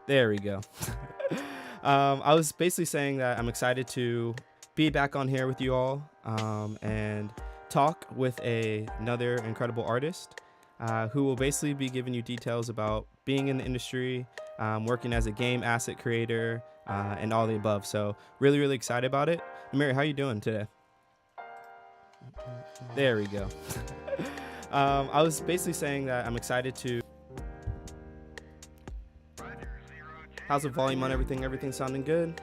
There we go. I was basically saying that I'm excited to be back on here with you all and talk with another incredible artist who will basically be giving you details about being in the industry, working as a game asset creator, and all the above. So really, really excited about it. Mary, how you doing today? There we go. I was basically saying that I'm excited to. How's the volume on everything? Everything sounding good?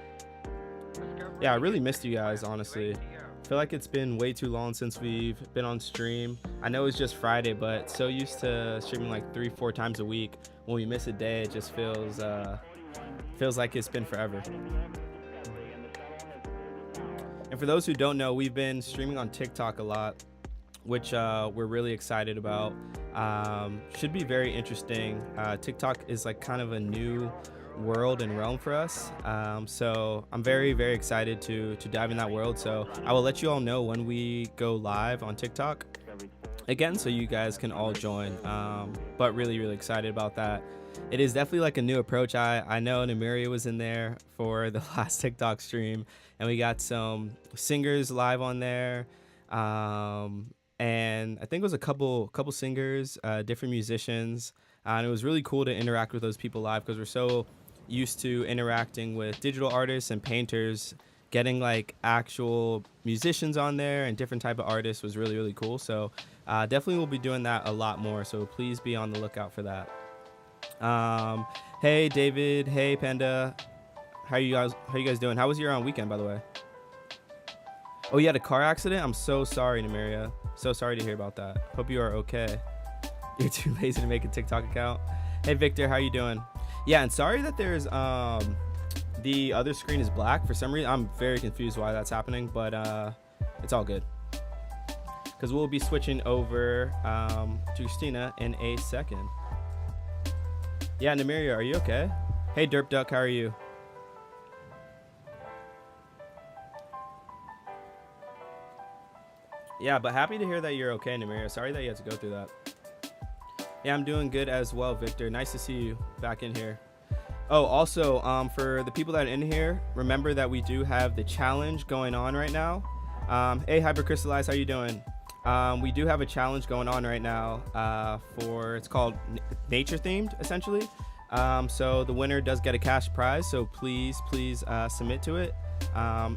Yeah, I really missed you guys, honestly. I feel like it's been way too long since we've been on stream. I know it's just Friday, but so used to streaming like 3-4 times a week. When we miss a day, it just feels like it's been forever. And for those who don't know, we've been streaming on TikTok a lot, which we're really excited about. Should be very interesting. TikTok is like kind of a new world and realm for us, so I'm very, very excited to dive in that world. So I will let you all know when we go live on TikTok again, so you guys can all join. But really, really excited about that. It is definitely like a new approach. I know Namiria was in there for the last TikTok stream, and we got some singers live on there, and I think it was a couple singers, different musicians, and it was really cool to interact with those people live because we're so used to interacting with digital artists and painters. Getting like actual musicians on there and different type of artists was really, really cool. So definitely we'll be doing that a lot more, so please be on the lookout for that. Hey David, hey Panda, how you guys doing? How was your weekend, by the way? Oh, you had a car accident? I'm so sorry, Namiria. So sorry to hear about that. Hope you are okay. You're too lazy to make a TikTok account. Hey Victor, how you doing? Yeah, and sorry that there's the other screen is black for some reason. I'm very confused why that's happening, but it's all good because we'll be switching over to Christina in a second. Yeah, Namiria, are you okay? Hey Derp Duck, how are you? Yeah, but happy to hear that you're okay, Namiria. Sorry that you had to go through that. Yeah, I'm doing good as well, Victor. Nice to see you back in here. Oh, also, for the people that are in here, remember that we do have the challenge going on right now. Hey, Hypercrystallize, how you doing? We do have a challenge going on right now it's called nature themed, essentially. So the winner does get a cash prize, so please submit to it.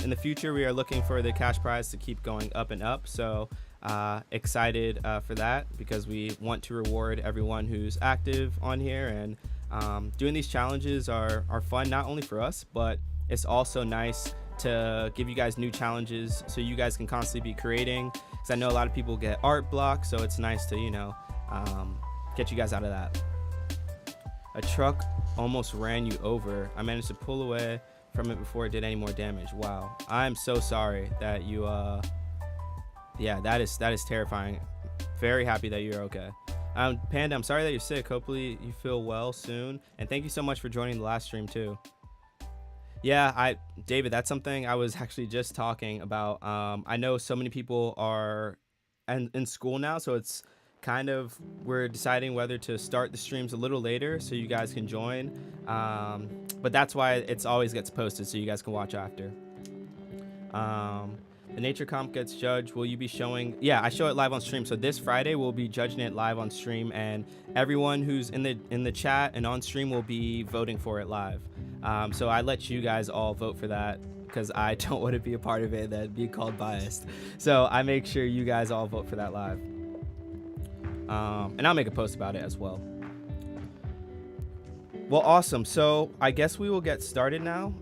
In the future, we are looking for the cash prize to keep going up and up. So excited for that because we want to reward everyone who's active on here, and doing these challenges are fun, not only for us, but it's also nice to give you guys new challenges so you guys can constantly be creating, because I know a lot of people get art block, so it's nice to get you guys out of that. A truck almost ran you over. I managed to pull away from it before it did any more damage. Wow, I'm so sorry that you yeah, that is terrifying. Very happy that you're okay. Panda, I'm sorry that you're sick. Hopefully you feel well soon, and thank you so much for joining the last stream too. Yeah, David, that's something I was actually just talking about. I know so many people are in school now, so it's kind of, we're deciding whether to start the streams a little later so you guys can join, but that's why it's always gets posted so you guys can watch after. The nature comp gets judged. Will you be showing? Yeah, I show it live on stream. So this Friday we'll be judging it live on stream, and everyone who's in the chat and on stream will be voting for it live. So I let you guys all vote for that because I don't want to be a part of it and be called biased. So I make sure you guys all vote for that live, and I'll make a post about it as well. Well, awesome. So I guess we will get started now.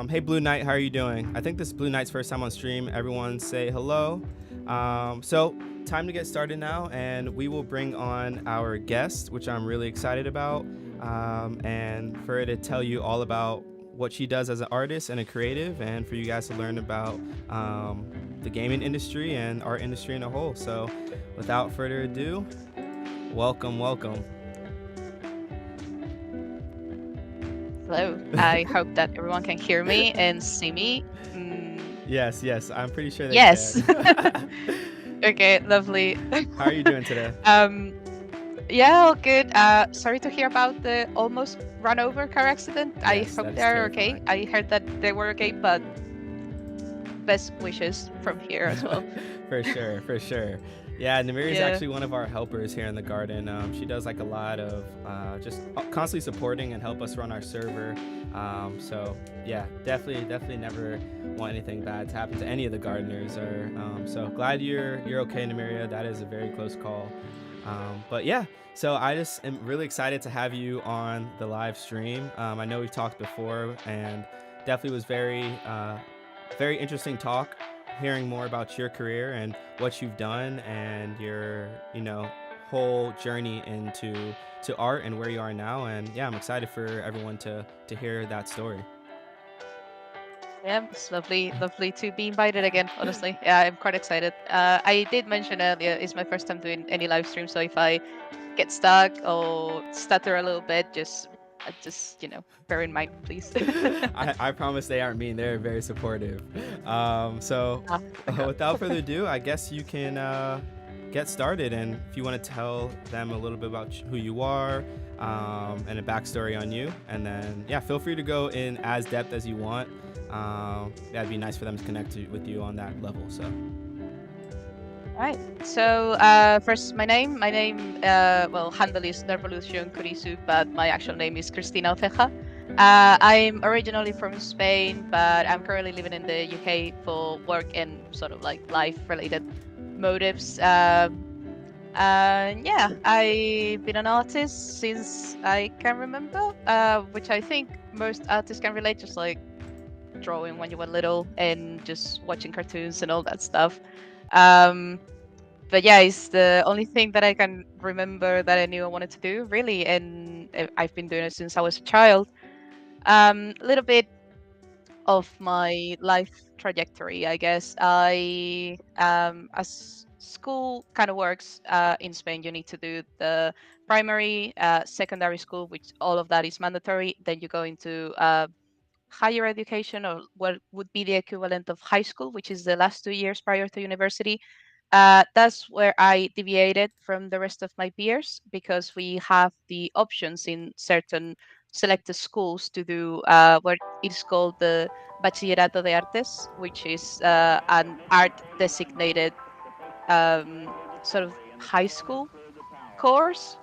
Hey, Blue Knight, how are you doing? I think this is Blue Knight's first time on stream. Everyone say hello. So time to get started now, and we will bring on our guest, which I'm really excited about, and for her to tell you all about what she does as an artist and a creative, and for you guys to learn about the gaming industry and art industry in a whole. So without further ado, welcome. Hello. I hope that everyone can hear me and see me. Yes, I'm pretty sure they yes. can. Okay, lovely. How are you doing today? Yeah, all good. Sorry to hear about the almost run over car accident. Yes, I hope they're okay. I heard that they were okay, but best wishes from here as well. For sure. Yeah, Namiri is actually one of our helpers here in the garden. She does like a lot of just constantly supporting and help us run our server. So yeah, definitely never want anything bad to happen to any of the gardeners. Or so glad you're okay, Namiria. That is a very close call. But yeah, so I just am really excited to have you on the live stream. I know we've talked before, and definitely was very interesting talk, hearing more about your career and what you've done and your whole journey into art and where you are now. And yeah, I'm excited for everyone to hear that story. Yeah, it's lovely to be invited again, honestly. Yeah, I'm quite excited. I did mention earlier, it's my first time doing any live stream, so if I get stuck or stutter a little bit, just bear in mind, please. I promise they aren't mean. They're very supportive. So without further ado, I guess you can get started, and if you want to tell them a little bit about who you are and a backstory on you, and then yeah, feel free to go in as depth as you want. That'd be nice for them to connect with you on that level. So all right, so first my name well, handle is Nervolution Kurisu, but my actual name is Cristina Oceja. I'm originally from Spain, but I'm currently living in the UK for work and sort of like life related motives. Yeah, I've been an artist since I can remember, which I think most artists can relate, just like drawing when you were little and just watching cartoons and all that stuff. But yeah, it's the only thing that I can remember that I knew I wanted to do, really, and I've been doing it since I was a child. A little bit of my life trajectory, I guess. As school kind of works in Spain, you need to do the primary, secondary school, which all of that is mandatory. Then you go into higher education, or what would be the equivalent of high school, which is the last 2 years prior to university. That's where I deviated from the rest of my peers, because we have the options in certain selected schools to do what is called the Bachillerato de Artes, which is an art designated sort of high school course,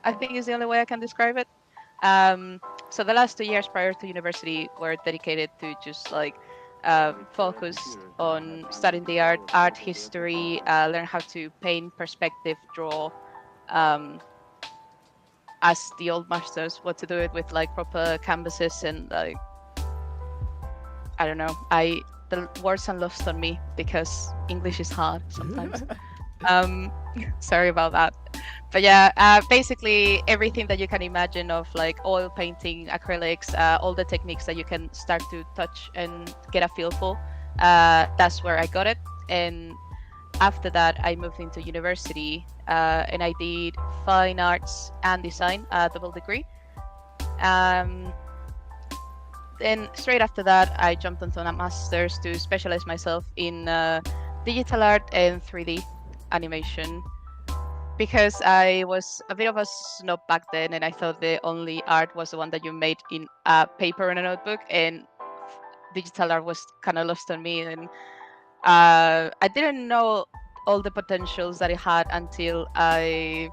I think is the only way I can describe it. So the last 2 years prior to university were dedicated to just like focus on studying the art history, learn how to paint, perspective, draw, ask the old masters what to do it with like proper canvases, and like I don't know, the words are lost on me because English is hard sometimes. Sorry about that. But yeah, basically everything that you can imagine of like oil painting, acrylics, all the techniques that you can start to touch and get a feel for, that's where I got it. And after that, I moved into university and I did fine arts and design, double degree. Then straight after that, I jumped onto a master's to specialize myself in digital art and 3D animation, because I was a bit of a snob back then, and I thought the only art was the one that you made in a paper and a notebook, and digital art was kind of lost on me. And I didn't know all the potentials that it had until I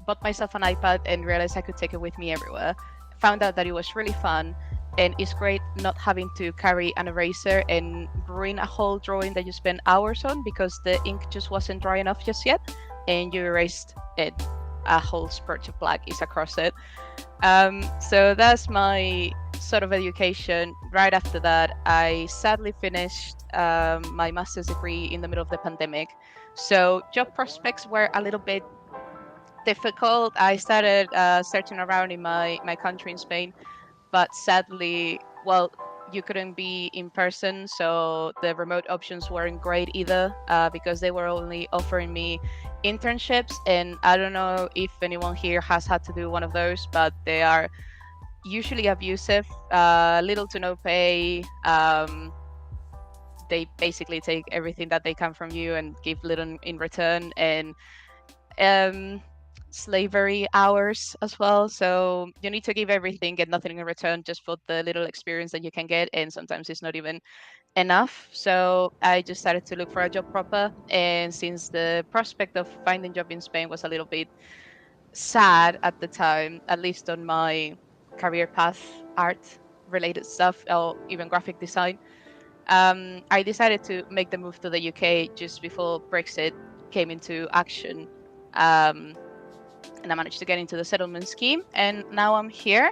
bought myself an iPad and realized I could take it with me everywhere. Found out that it was really fun, and it's great not having to carry an eraser and ruin a whole drawing that you spent hours on because the ink just wasn't dry enough just yet, and you erased it. A whole spurge of black is across it. So that's my sort of education. Right after that, I sadly finished my master's degree in the middle of the pandemic. So job prospects were a little bit difficult. I started searching around in my country in Spain, but sadly, well, you couldn't be in person, so the remote options weren't great either because they were only offering me internships. And I don't know if anyone here has had to do one of those, but they are usually abusive, little to no pay. They basically take everything that they can from you and give little in return, and slavery hours as well. So you need to give everything, get nothing in return, just for the little experience that you can get. And sometimes it's not even enough. So I just started to look for a job proper. And since the prospect of finding job in Spain was a little bit sad at the time, at least on my career path, art related stuff, or even graphic design, I decided to make the move to the UK just before Brexit came into action. And I managed to get into the settlement scheme, and now I'm here.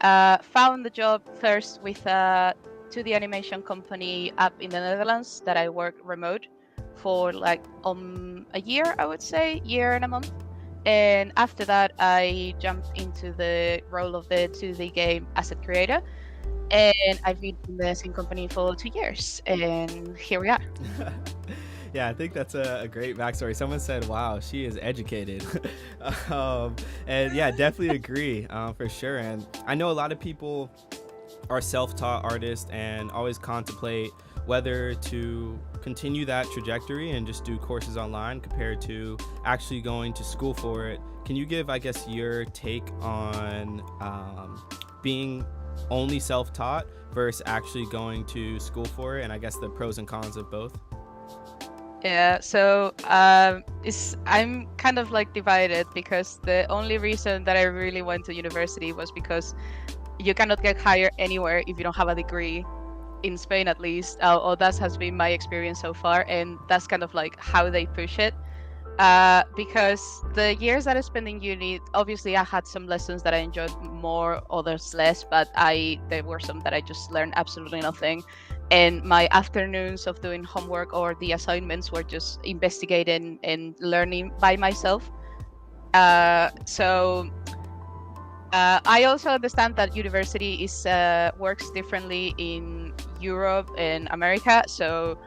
Found the job first with a 2D animation company up in the Netherlands that I work remote for like a year, I would say, year and a month. And after that, I jumped into the role of the 2D game asset creator. And I've been in the same company for 2 years, and here we are. Yeah, I think that's a great backstory. Someone said, "Wow, she is educated," and yeah, definitely agree for sure. And I know a lot of people are self-taught artists and always contemplate whether to continue that trajectory and just do courses online compared to actually going to school for it. Can you give, I guess, your take on being only self-taught versus actually going to school for it, and I guess the pros and cons of both? Yeah, so I'm kind of like divided because the only reason that I really went to university was because you cannot get hired anywhere if you don't have a degree, in Spain at least, or that has been my experience so far, and that's kind of like how they push it. Because the years that I spent in uni, obviously I had some lessons that I enjoyed more, others less, but there were some that I just learned absolutely nothing. And my afternoons of doing homework or the assignments were just investigating and learning by myself. So I also understand that university is works differently in Europe and America. So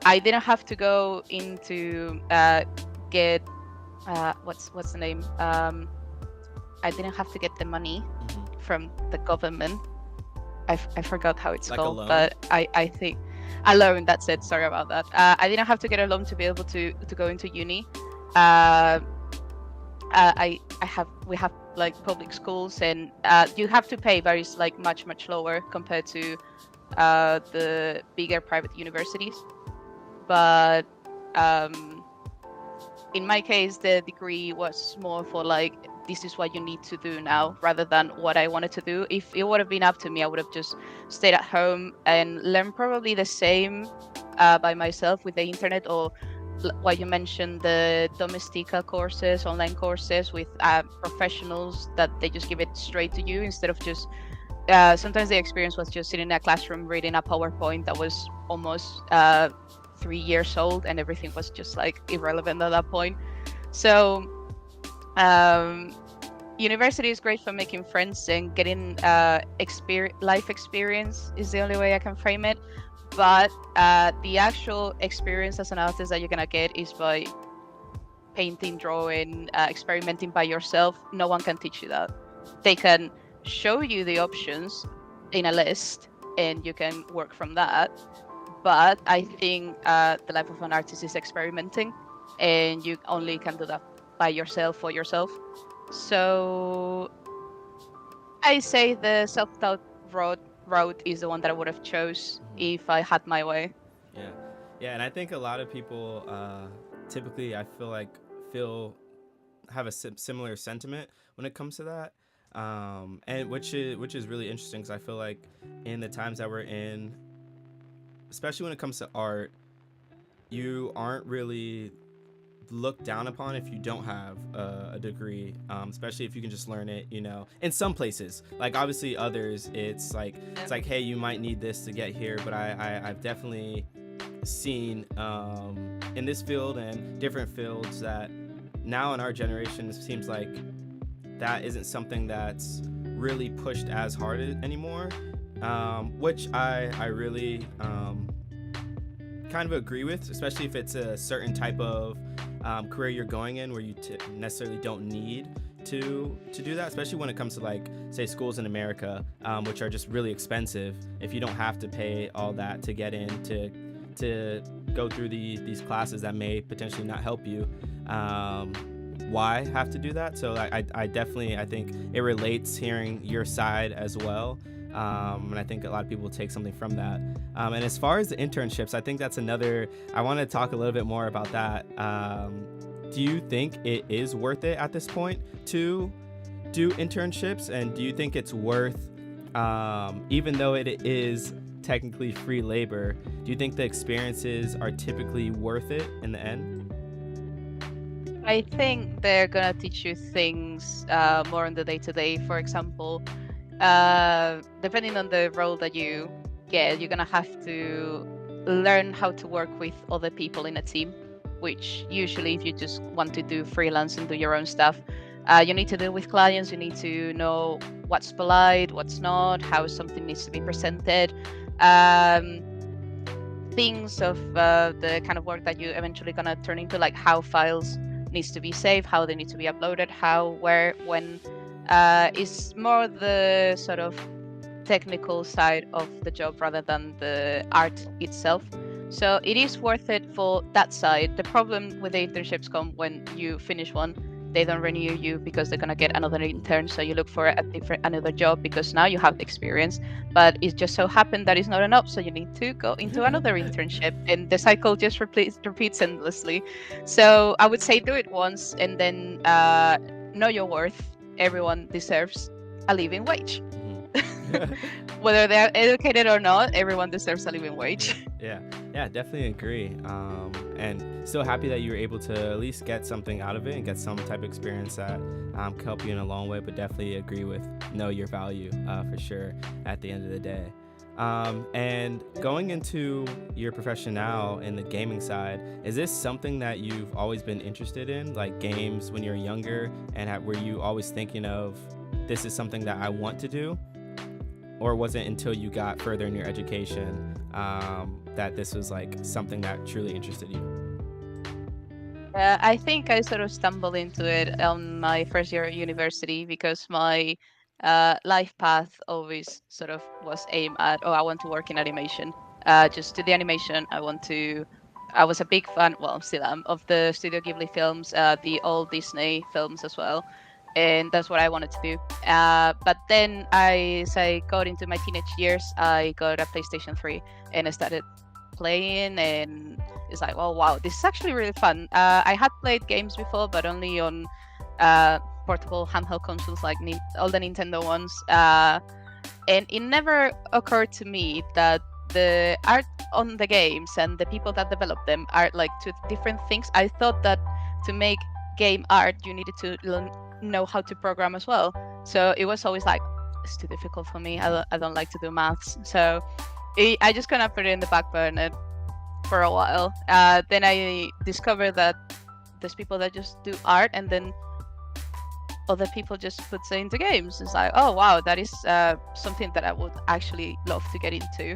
I didn't have to go into get what's the name? I didn't have to get the money from the government. I forgot how it's Like called, a loan? but I think a loan. That's it. Sorry about that. I didn't have to get a loan to be able to go into uni. We have like public schools, and you have to pay, but it's like much lower compared to the bigger private universities. But in my case, the degree was more for like, this is what you need to do now, rather than what I wanted to do. If it would have been up to me, I would have just stayed at home and learned probably the same by myself with the internet, or what you mentioned, the Domestika courses, online courses with professionals that they just give it straight to you instead of just sometimes the experience was just sitting in a classroom reading a PowerPoint that was almost 3 years old, and everything was just like irrelevant at that point. So university is great for making friends and getting life experience is the only way I can frame it. But the actual experience as an artist that you're gonna get is by painting, drawing, experimenting by yourself. No one can teach you that. They can show you the options in a list and you can work from that. But I think the life of an artist is experimenting, and you only can do that by yourself, for yourself. So I say the self-taught route is the one that I would have chose if I had my way. Yeah. Yeah, and I think a lot of people typically I feel like feel have a similar sentiment when it comes to that, and which is really interesting because I feel like in the times that we're in, especially when it comes to art, you aren't really looked down upon if you don't have a degree, especially if you can just learn it, in some places. Like obviously others it's like, hey, you might need this to get here, but I've definitely seen in this field and different fields that now in our generation it seems like that isn't something that's really pushed as hard anymore, which I really kind of agree with, especially if it's a certain type of career you're going in where you necessarily don't need to do that, especially when it comes to like say schools in America, which are just really expensive. If you don't have to pay all that to get in to go through these classes that may potentially not help you, why have to do that? So I definitely, I think it relates hearing your side as well. And I think a lot of people take something from that. And as far as the internships, I think that's another, I want to talk a little bit more about that. Do you think it is worth it at this point to do internships? And do you think it's worth, even though it is technically free labor, do you think the experiences are typically worth it in the end? I think they're gonna teach you things more on the day-to-day. For example, depending on the role that you get, you're gonna have to learn how to work with other people in a team, which usually if you just want to do freelance and do your own stuff, you need to deal with clients. You need to know what's polite, what's not, how something needs to be presented, things of the kind of work that you eventually gonna turn into, like how files needs to be saved, how they need to be uploaded, how, where, when. Is more the sort of technical side of the job rather than the art itself. So it is worth it for that side. The problem with the internships come when you finish one, they don't renew you because they're gonna get another intern. So you look for another job because now you have the experience, but it just so happened that it's not enough. So you need to go into another internship, and the cycle just repeats endlessly. So I would say do it once and then know your worth. Everyone deserves a living wage. Whether they're educated or not, everyone deserves a living wage. Yeah, definitely agree. And still happy that you were able to at least get something out of it and get some type of experience that can help you in a long way. But definitely agree with know your value for sure at the end of the day. And going into your profession now in the gaming side, is this something that you've always been interested in, like games when you're younger, and were you always thinking of this is something that I want to do? Or was it until you got further in your education that this was like something that truly interested you? I think I sort of stumbled into it on my first year at university because my life path always sort of was aimed at, oh, I want to work in animation. Just do the animation. I was a big fan, well, still am, of the Studio Ghibli films, the old Disney films as well. And that's what I wanted to do. But then as I got into my teenage years, I got a PlayStation 3 and I started playing, and it's like, oh wow, this is actually really fun. I had played games before, but only on portable handheld consoles like all the Nintendo ones. And it never occurred to me that the art on the games and the people that develop them are like two different things. I thought that to make game art, you needed to know how to program as well. So it was always like, it's too difficult for me. I don't like to do maths. So I just kind of put it in the back burner for a while. Then I discovered that there's people that just do art, and then other people just put it into games. It's like, oh wow, that is something that I would actually love to get into.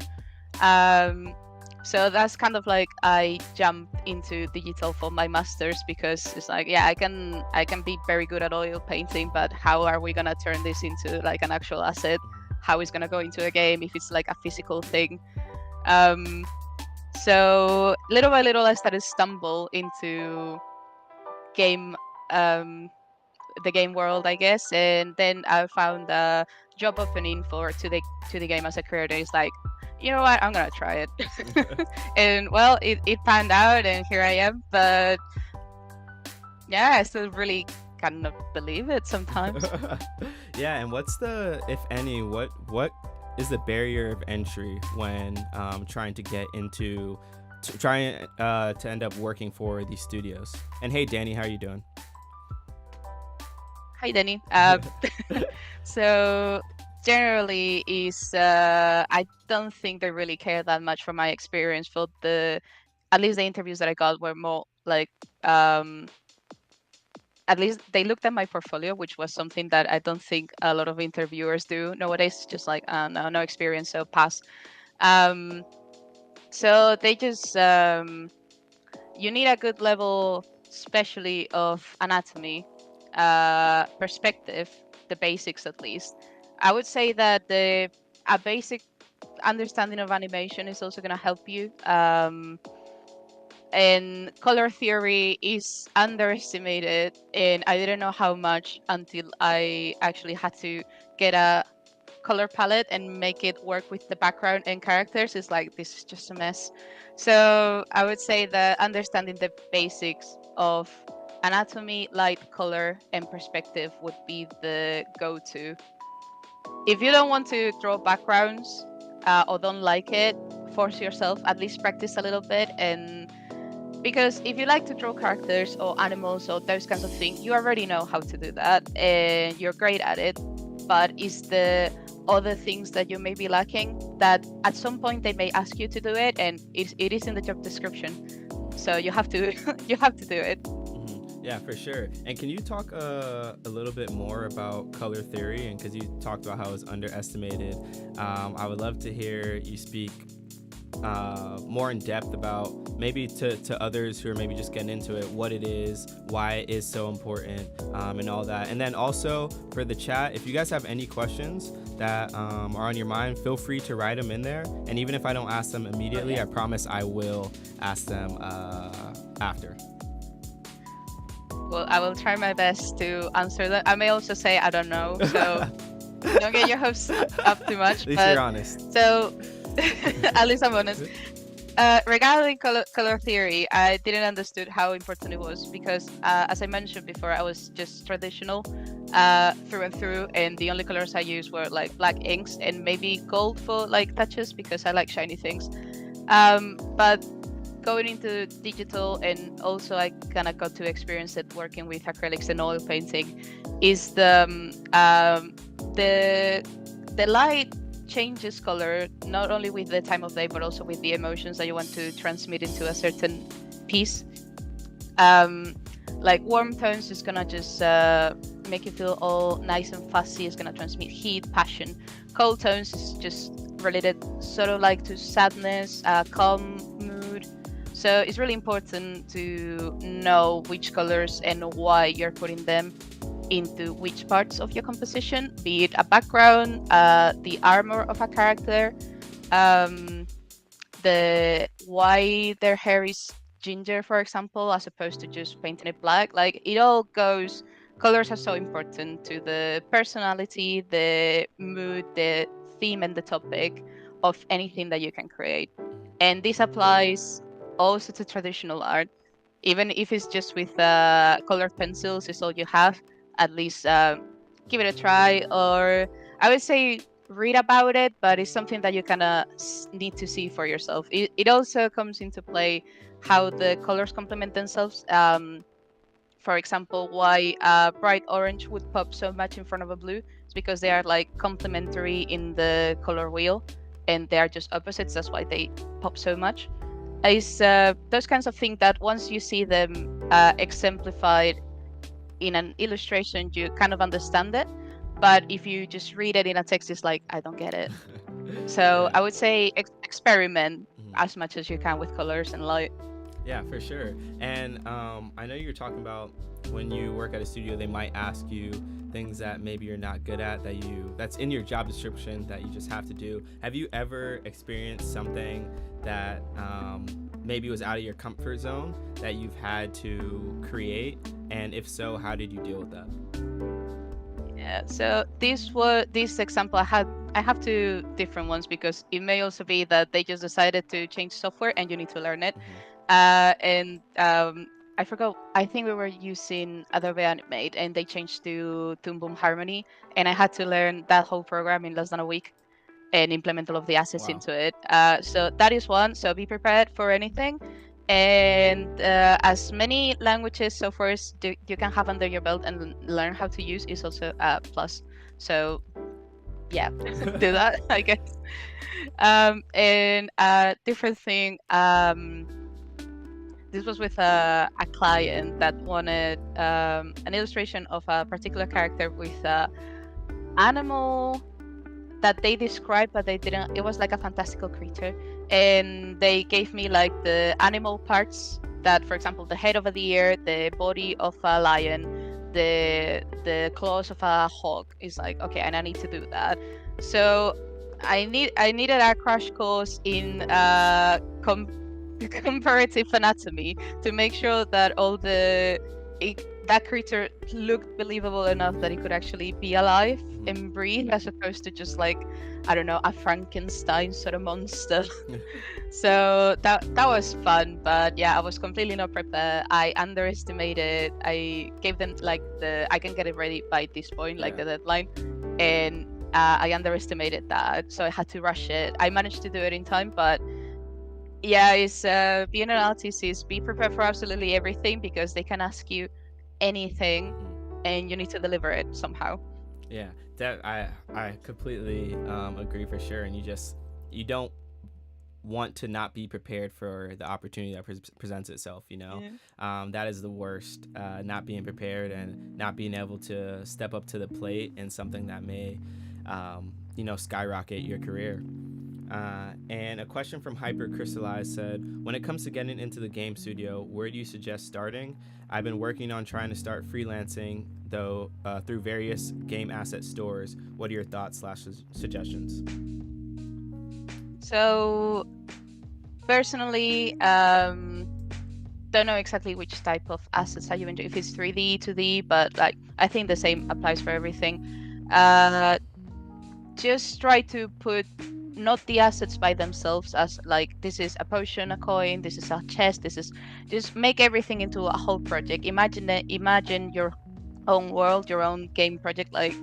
So that's kind of like I jumped into digital for my master's, because it's like, yeah, I can be very good at oil painting, but how are we gonna turn this into like an actual asset? How is gonna go into a game if it's like a physical thing? So little by little, I started to stumble into game, the game world, I guess, and then I found a job opening to the game as a creator. It's like, you know what, I'm gonna try it. And well, it panned out, and here I am. But yeah, I still really cannot believe it sometimes. Yeah, and what's the, if any, what is the barrier of entry when trying to get into trying to end up working for these studios? And hey, Danny, how are you doing? Hi, Danny. So generally, is I don't think they really care that much from my experience. For the at least the interviews that I got were more like at least they looked at my portfolio, which was something that I don't think a lot of interviewers do nowadays. Just like no experience, so pass. Um, so they just you need a good level, especially of anatomy, perspective, the basics at least. I would say that a basic understanding of animation is also going to help you. And color theory is underestimated, and I didn't know how much until I actually had to get a color palette and make it work with the background and characters. Is like, this is just a mess. So I would say that understanding the basics of anatomy, light, color, and perspective would be the go-to. If you don't want to draw backgrounds or don't like it, force yourself, at least practice a little bit. And because if you like to draw characters or animals or those kinds of things, you already know how to do that and you're great at it. But it's the other things that you may be lacking that at some point they may ask you to do it, and it is in the job description. So you have to you have to do it. Yeah, for sure. And can you talk a little bit more about color theory? And because you talked about how it's underestimated, I would love to hear you speak more in depth about maybe to others who are maybe just getting into it, what it is, why it is so important, and all that. And then also for the chat, if you guys have any questions that are on your mind, feel free to write them in there. And even if I don't ask them immediately, I promise I will ask them after. Well, I will try my best to answer that. I may also say I don't know, so don't get your hopes up too much. At least you're honest. So, at least I'm honest. Regarding color theory, I didn't understood how important it was because, as I mentioned before, I was just traditional through and through, and the only colors I used were like black inks and maybe gold for like touches because I like shiny things. But going into digital, and also I kind of got to experience it working with acrylics and oil painting, is the light changes color not only with the time of day but also with the emotions that you want to transmit into a certain piece. Like warm tones is gonna just make you feel all nice and fussy. It's gonna transmit heat, passion. Cold tones is just related sort of like to sadness, calm mood. So it's really important to know which colors and why you're putting them into which parts of your composition, be it a background, the armor of a character, the why their hair is ginger, for example, as opposed to just painting it black. Like it all goes, colors are so important to the personality, the mood, the theme, and the topic of anything that you can create. And this applies also to traditional art. Even if it's just with colored pencils is all you have, at least give it a try. Or I would say read about it, but it's something that you kind of need to see for yourself. It also comes into play how the colors complement themselves. For example, why bright orange would pop so much in front of a blue. It's because they are like complementary in the color wheel, and they are just opposites. That's why they pop so much. Is those kinds of things that once you see them exemplified in an illustration, you kind of understand it. But if you just read it in a text, it's like, I don't get it. So I would say experiment as much as you can with colors and light. Yeah, for sure. And I know you're talking about when you work at a studio, they might ask you things that maybe you're not good at, that's in your job description that you just have to do. Have you ever experienced something that maybe was out of your comfort zone that you've had to create? And if so, how did you deal with that? Yeah, so this example, I I have two different ones because it may also be that they just decided to change software and you need to learn it. And I forgot. I think we were using Adobe Animate, and they changed to Toon Boom Harmony, and I had to learn that whole program in less than a week and implement all of the assets Wow. into it. So that is one. So be prepared for anything. And as many languages, softwares you can have under your belt and learn how to use is also a plus. So yeah, do that, I guess. And a different thing. This was with a client that wanted an illustration of a particular character with animal that they described, but they didn't. It was like a fantastical creature, and they gave me like the animal parts. That, for example, the head of a deer, the body of a lion, the claws of a hawk. Is like, okay, and I need to do that. So I needed a crash course in comparative anatomy to make sure that all that creature looked believable enough that it could actually be alive and breathe, as opposed to just like, I don't know, a Frankenstein sort of monster. So that was fun, but yeah, I was completely not prepared. I underestimated. I gave them like I can get it ready by this point, like the deadline, and I underestimated that, so I had to rush it. I managed to do it in time, but yeah, it's being an artist is be prepared for absolutely everything, because they can ask you anything and you need to deliver it somehow. Yeah, that I completely agree for sure. And you don't want to not be prepared for the opportunity that presents itself. That is the worst. Not being prepared and not being able to step up to the plate in something that may skyrocket your career. And a question from Hyper Crystallized said, when it comes to getting into the game studio, where do you suggest starting? I've been working on trying to start freelancing, though, through various game asset stores. What are your thoughts / suggestions? So, personally, don't know exactly which type of assets are you into, if it's 3D, 2D, but like I think the same applies for everything. Just try to put not the assets by themselves as like, this is a potion, a coin, this is a chest, this is, just make everything into a whole project. Imagine your own world, your own game project. Like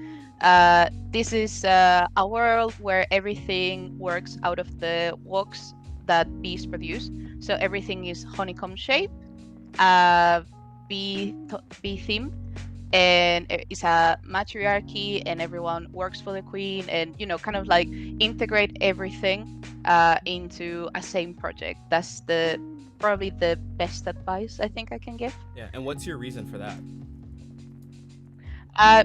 this is a world where everything works out of the walks that bees produce. So everything is honeycomb shaped, bee theme, and it's a matriarchy, and everyone works for the queen, and kind of like integrate everything into a same project. That's probably the best advice I think I can give. Yeah, and what's your reason for that?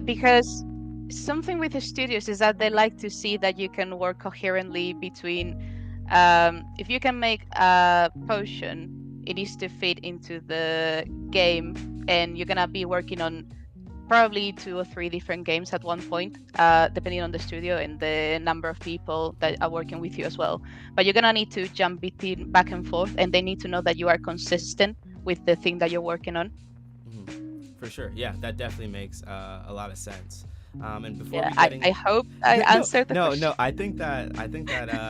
Because something with the studios is that they like to see that you can work coherently between, if you can make a potion, it needs to fit into the game, and you're gonna be working on probably 2 or 3 different games at one point, depending on the studio and the number of people that are working with you as well. But you're gonna need to jump between back and forth, and they need to know that you are consistent with the thing that you're working on. For sure, yeah, that definitely makes a lot of sense. And before I hope I answered the question. No, I think that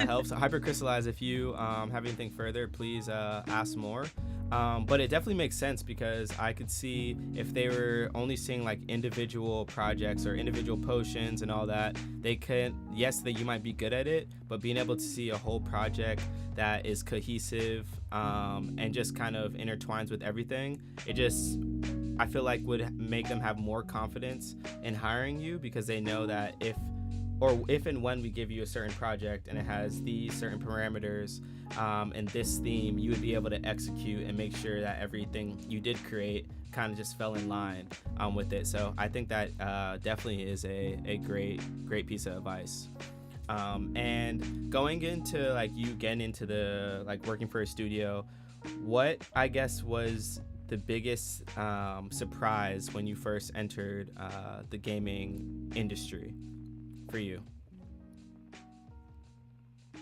helps. Hypercrystallize, if you have anything further, please ask more. But it definitely makes sense, because I could see if they were only seeing like individual projects or individual potions and all that, they could, yes, that you might be good at it, but being able to see a whole project that is cohesive and just kind of intertwines with everything, I feel like would make them have more confidence in hiring you, because they know that if and when we give you a certain project and it has these certain parameters and this theme, you would be able to execute and make sure that everything you did create kind of just fell in line with it. So I think that definitely is a great piece of advice. And going into like you getting into the like working for a studio, what I guess was the biggest surprise when you first entered the gaming industry for you?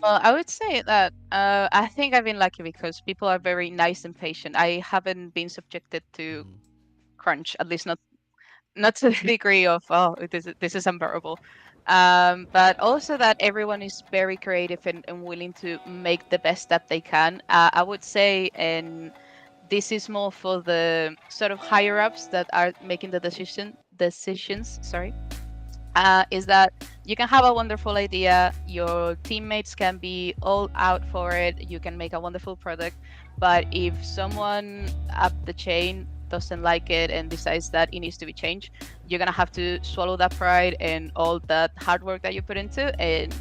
Well, I would say that I think I've been lucky because people are very nice and patient. I haven't been subjected to crunch, at least not to the degree of this is unbearable, but also that everyone is very creative and willing to make the best that they can. I would say, and this is more for the sort of higher ups that are making the decisions. Sorry, is that you can have a wonderful idea, your teammates can be all out for it, you can make a wonderful product, but if someone up the chain doesn't like it and decides that it needs to be changed, you're gonna have to swallow that pride and all that hard work that you put into, and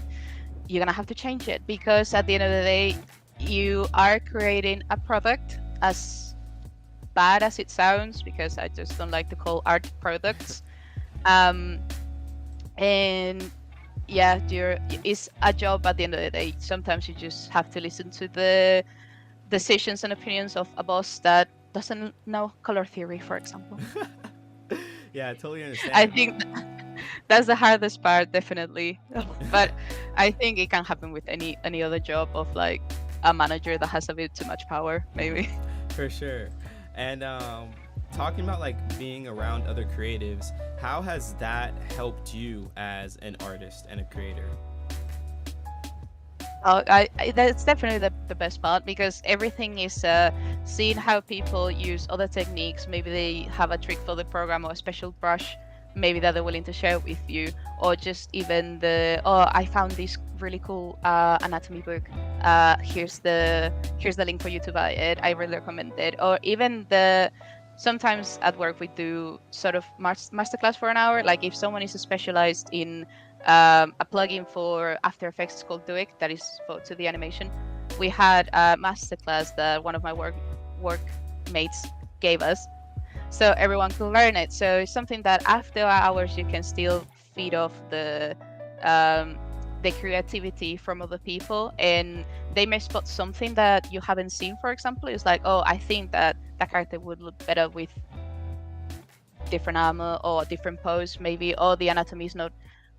you're gonna have to change it, because at the end of the day, you are creating a product, as bad as it sounds, because I just don't like to call art products. Um, and yeah, it's a job at the end of the day. Sometimes you just have to listen to the decisions and opinions of a boss that doesn't know color theory, for example. Yeah, I totally I understand. think that's the hardest part, definitely. But I think it can happen with any other job of like a manager that has a bit too much power, maybe. For sure. And talking about like being around other creatives, how has that helped you as an artist and a creator? That's definitely the best part, because everything is seeing how people use other techniques. Maybe they have a trick for the program or a special brush, maybe that they're willing to share with you, or just even I found this really cool anatomy book. Here's the link for you to buy it. I really recommend it. Or even sometimes at work we do sort of masterclass for an hour. Like if someone is specialized in a plugin for After Effects called Duik that is to the animation. We had a masterclass that one of my workmates gave us, so everyone could learn it. So it's something that after hours you can still feed off the creativity from other people, and they may spot something that you haven't seen. For example, it's like, oh, I think that character would look better with different armor or a different pose, maybe, or the anatomy is not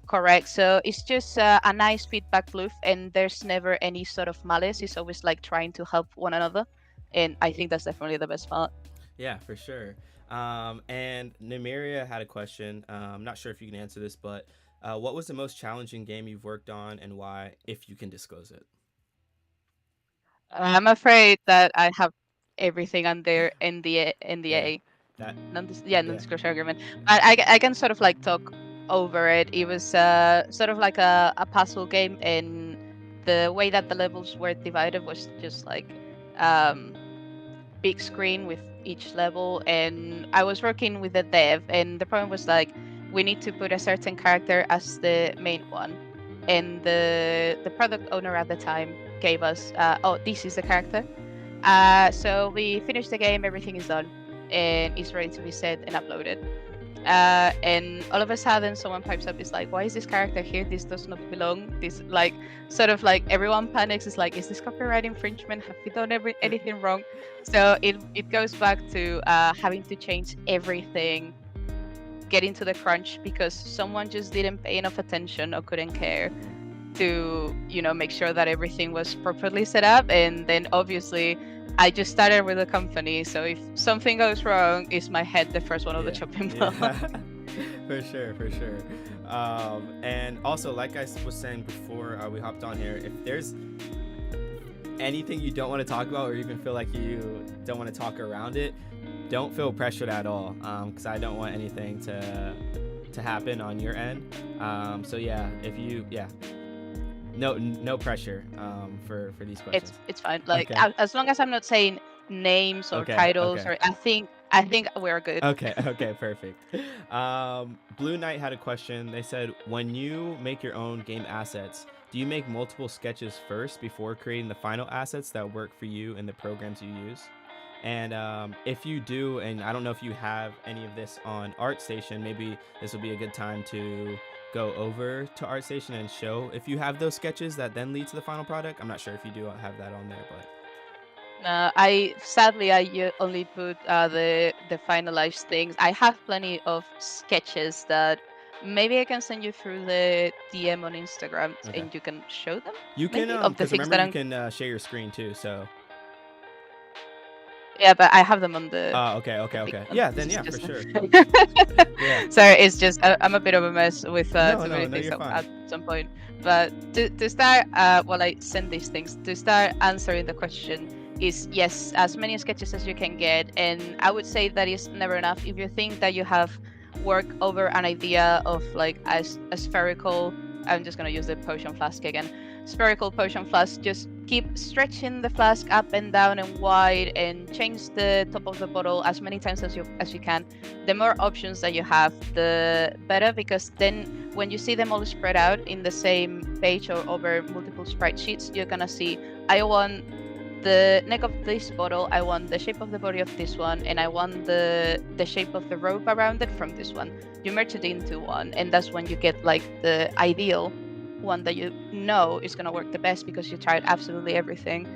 correct. So it's just a nice feedback loop, and there's never any sort of malice. It's always like trying to help one another, and I think that's definitely the best part. Yeah, for sure. And Namiria had a question. I'm not sure if you can answer this, but what was the most challenging game you've worked on and why, if you can disclose it? I'm afraid that I have everything under Yeah, NDA, that, yeah. non-disclosure agreement. But I can sort of like talk over it. It was sort of like a puzzle game, and the way that the levels were divided was just like um, big screen with each level. And I was working with the dev, and the problem was like we need to put a certain character as the main one, and the product owner at the time gave us this is the character. So we finished the game, everything is done, and it's ready to be set and uploaded. And all of a sudden, someone pipes up, is like, "Why is this character here? This does not belong." This like sort of like everyone panics. It's like, "Is this copyright infringement? Have we done anything wrong?" So it goes back to having to change everything, getting to the crunch because someone just didn't pay enough attention or couldn't care to make sure that everything was properly set up. And then obviously I just started with the company, so if something goes wrong, is my head the first one on the chopping block? For sure, for sure. And also, like I was saying before we hopped on here, if there's anything you don't want to talk about or even feel like you don't want to talk around it, don't feel pressured at all, because I don't want anything to happen on your end. So yeah, if you no pressure for these questions. It's fine. Like Okay. as long as I'm not saying names or Okay, titles, okay. or I think we're good. Okay, perfect. Blue Knight had a question. They said, when you make your own game assets, do you make multiple sketches first before creating the final assets that work for you in the programs you use? And if you do, and I don't know if you have any of this on ArtStation, maybe this will be a good time to go over to ArtStation and show if you have those sketches that then lead to the final product. I'm not sure if you do have that on there, but I sadly only put the finalized things. I have plenty of sketches that maybe I can send you through the DM on Instagram, okay. and you can show them. You can Maybe of the because things remember that you I'm. can share your screen too. So Yeah, but I have them on the Okay. big one. Yeah, This then is yeah, for just sure. Yeah. so it's just I'm a bit of a mess with too many No, things you're fine. at some point. But to start, while I send these things, to start answering the question is yes, as many sketches as you can get, and I would say that is never enough. If you think that you have work over an idea of like a spherical, I'm just gonna use the potion flask again. Spherical potion flask, just keep stretching the flask up and down and wide, and change the top of the bottle as many times as you can. The more options that you have, the better, because then when you see them all spread out in the same page or over multiple spreadsheets, you're gonna see, I want the neck of this bottle, I want the shape of the body of this one, and I want the shape of the rope around it from this one. You merge it into one, and that's when you get like the ideal one that you know is gonna work the best because you tried absolutely everything.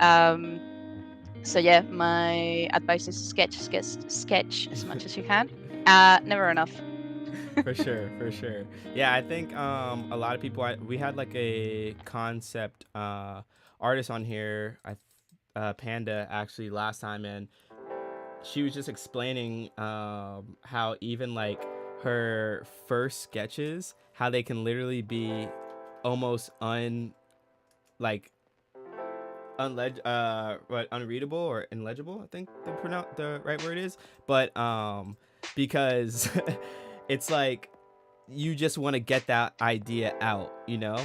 So yeah, my advice is sketch as much as you can. Never enough. For sure, for sure. Yeah, I think a lot of people. We had like a concept artist on here, Panda, actually last time, and she was just explaining how even like her first sketches, how they can literally be almost like unreadable or illegible, I think the right word is, but because it's like you just want to get that idea out, no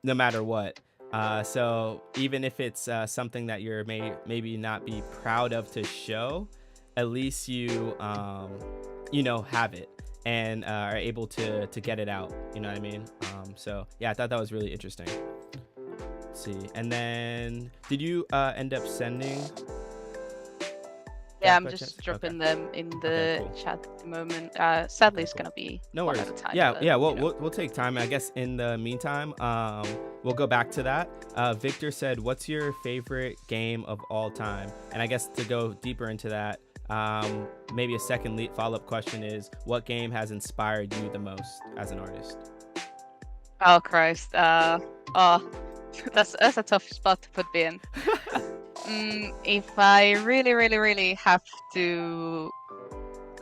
matter what. So even if it's something that you're maybe not be proud of to show, at least have it and are able to get it out. You know what I mean? So yeah, I thought that was really interesting. Let's see, and then did you end up sending? Yeah, I'm just dropping them in the cool. chat at the moment. Sadly, it's gonna be no one worries. at a time. Yeah, but, yeah. We'll take time. I guess in the meantime, we'll go back to that. Victor said, "What's your favorite game of all time?" And I guess to go deeper into that, maybe a second follow-up question is, what game has inspired you the most as an artist? Oh Christ! That's a tough spot to put me in. If I really have to,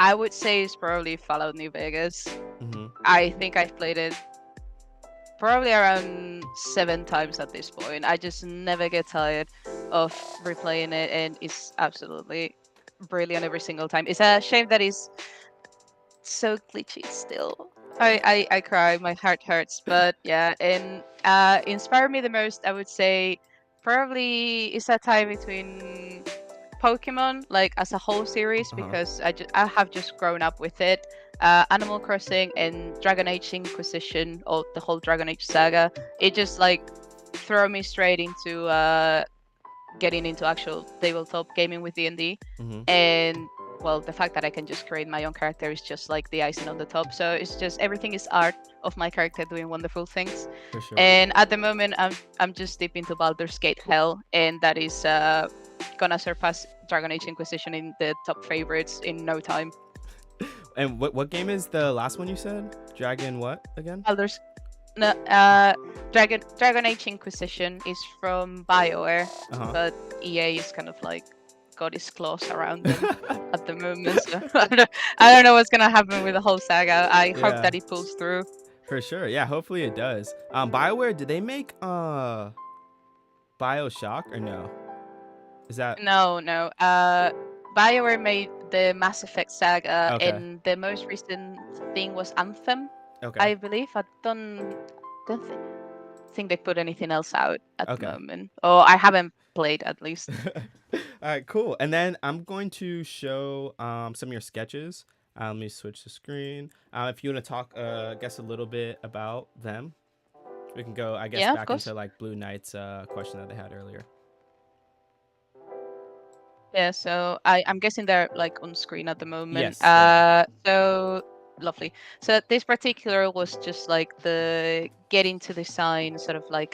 I would say it's probably Fallout New Vegas. Mm-hmm. I think I've played it probably around 7 times at this point. I just never get tired of replaying it, and it's absolutely brilliant every single time. It's a shame that it's so glitchy still. I cry, my heart hurts, but yeah, and inspired me the most, I would say probably is a tie between Pokemon, like as a whole series, because I have just grown up with it, Animal Crossing and Dragon Age Inquisition, or the whole Dragon Age saga. It just like throw me straight into getting into actual tabletop gaming with D&D. And well, the fact that I can just create my own character is just like the icing on the top. So it's just everything is art of my character doing wonderful things. For sure. And at the moment, I'm just deep into Baldur's Gate Hell, and that is gonna surpass Dragon Age Inquisition in the top favorites in no time. And what game is the last one you said? Dragon what again? Dragon Age Inquisition is from BioWare, but EA is kind of like got his claws around them at the moment. So I don't know what's gonna happen with the whole saga. I hope that it pulls through. For sure, yeah. Hopefully it does. BioWare, did they make BioShock or no? Is that no? BioWare made the Mass Effect saga, and the most recent thing was Anthem. I believe. I don't think they put anything else out at the moment. Or I haven't played, at least. All right, cool. And then I'm going to show some of your sketches. Let me switch the screen. If you want to talk, I guess, a little bit about them, we can go, I guess, back into like Blue Knight's question that they had earlier. Yeah, so I'm guessing they're like on screen at the moment. Yes. So lovely. So this particular was just like the getting to design, sort of like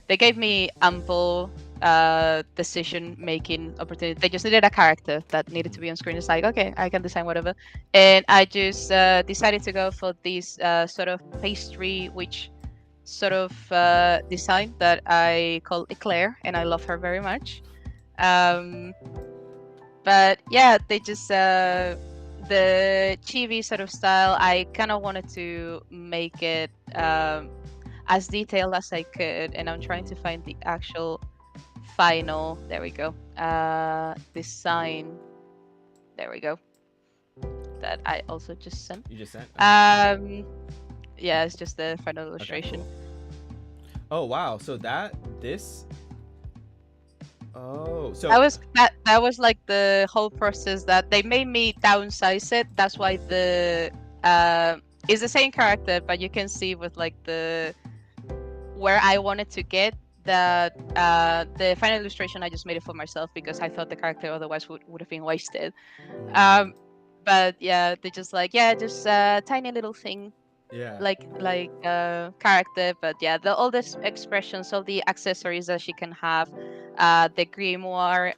they gave me ample decision making opportunity. They just needed a character that needed to be on screen. It's like, okay, I can design whatever, and I just decided to go for this sort of pastry witch sort of design that I call Eclair, and I love her very much. Um, but yeah, they just the chibi sort of style. I kind of wanted to make it as detailed as I could, and I'm trying to find the actual final. There we go. Design. There we go. That I also just sent. You just sent? Yeah, it's just the final Okay, illustration. cool. Oh wow! So this. Oh, so that was like the whole process that they made me downsize it. That's why the it's the same character, but you can see with like the where I wanted to get that the final illustration I just made it for myself because I thought the character otherwise would have been wasted. But yeah, they just like just a tiny little thing yeah. like character, but yeah, all the expressions, all the accessories that she can have, the grimoire,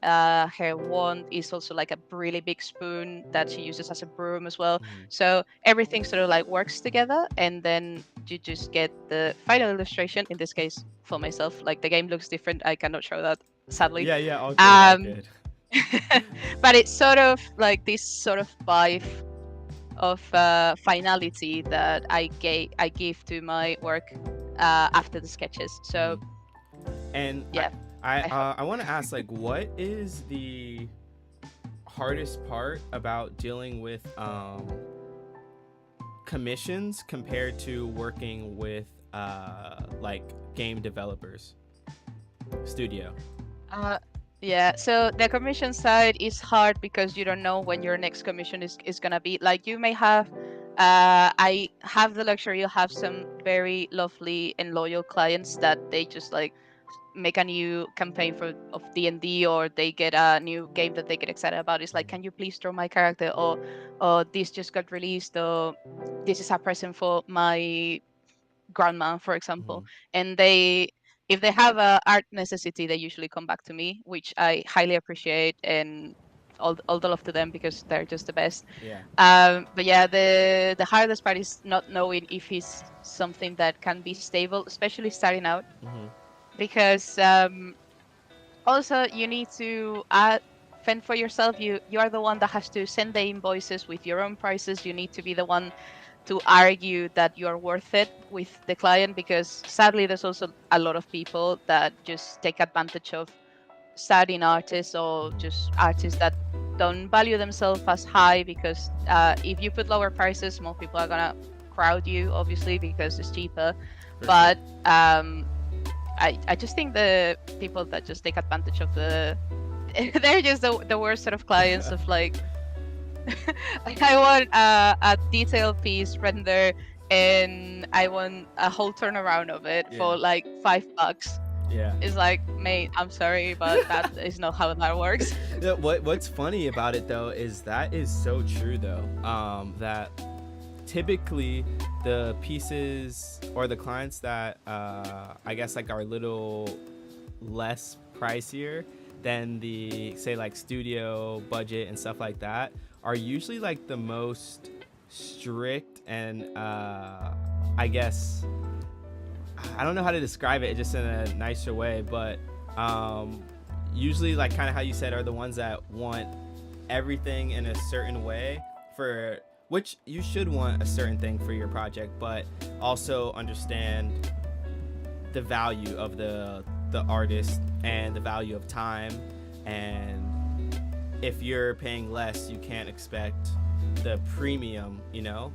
her wand is also like a really big spoon that she uses as a broom as well. So everything sort of like works together, and then you just get the final illustration. In this case, for myself, like the game looks different. I cannot show that, sadly. Yeah, all good, all good. But it's sort of like this sort of vibe of finality that I give to my work after the sketches. So and yeah, I want to ask, like, what is the hardest part about dealing with commissions compared to working with like game developers studio? Yeah, so the commission side is hard because you don't know when your next commission is gonna be. Like you may have, I have the luxury to have some very lovely and loyal clients that they just like make a new campaign of D&D, or they get a new game that they get excited about. It's like, can you please draw my character, or this just got released, or this is a present for my grandma, for example. And if they have a art necessity, they usually come back to me, which I highly appreciate, and all the love to them because they're just the best. But yeah, the hardest part is not knowing if it's something that can be stable, especially starting out, because also you need to fend for yourself. You are the one that has to send the invoices with your own prices. You need to be the one to argue that you're worth it with the client, because sadly there's also a lot of people that just take advantage of starting artists, or just artists that don't value themselves as high, because if you put lower prices, more people are gonna crowd you, obviously, because it's cheaper. But I just think the people that just take advantage of they're just the worst sort of clients of like like I want a detailed piece render, and I want a whole turnaround of it for like $5. Yeah, it's like, mate, I'm sorry, but that is not how that works. What's funny about it though is that is so true though, that typically the pieces or the clients that I guess like are a little less pricier than the, say, like studio budget and stuff like that, are usually like the most strict and I guess I don't know how to describe it just in a nicer way, but usually like kind of how you said are the ones that want everything in a certain way, for which you should want a certain thing for your project, but also understand the value of the artist and the value of time, and if you're paying less, you can't expect the premium, you know?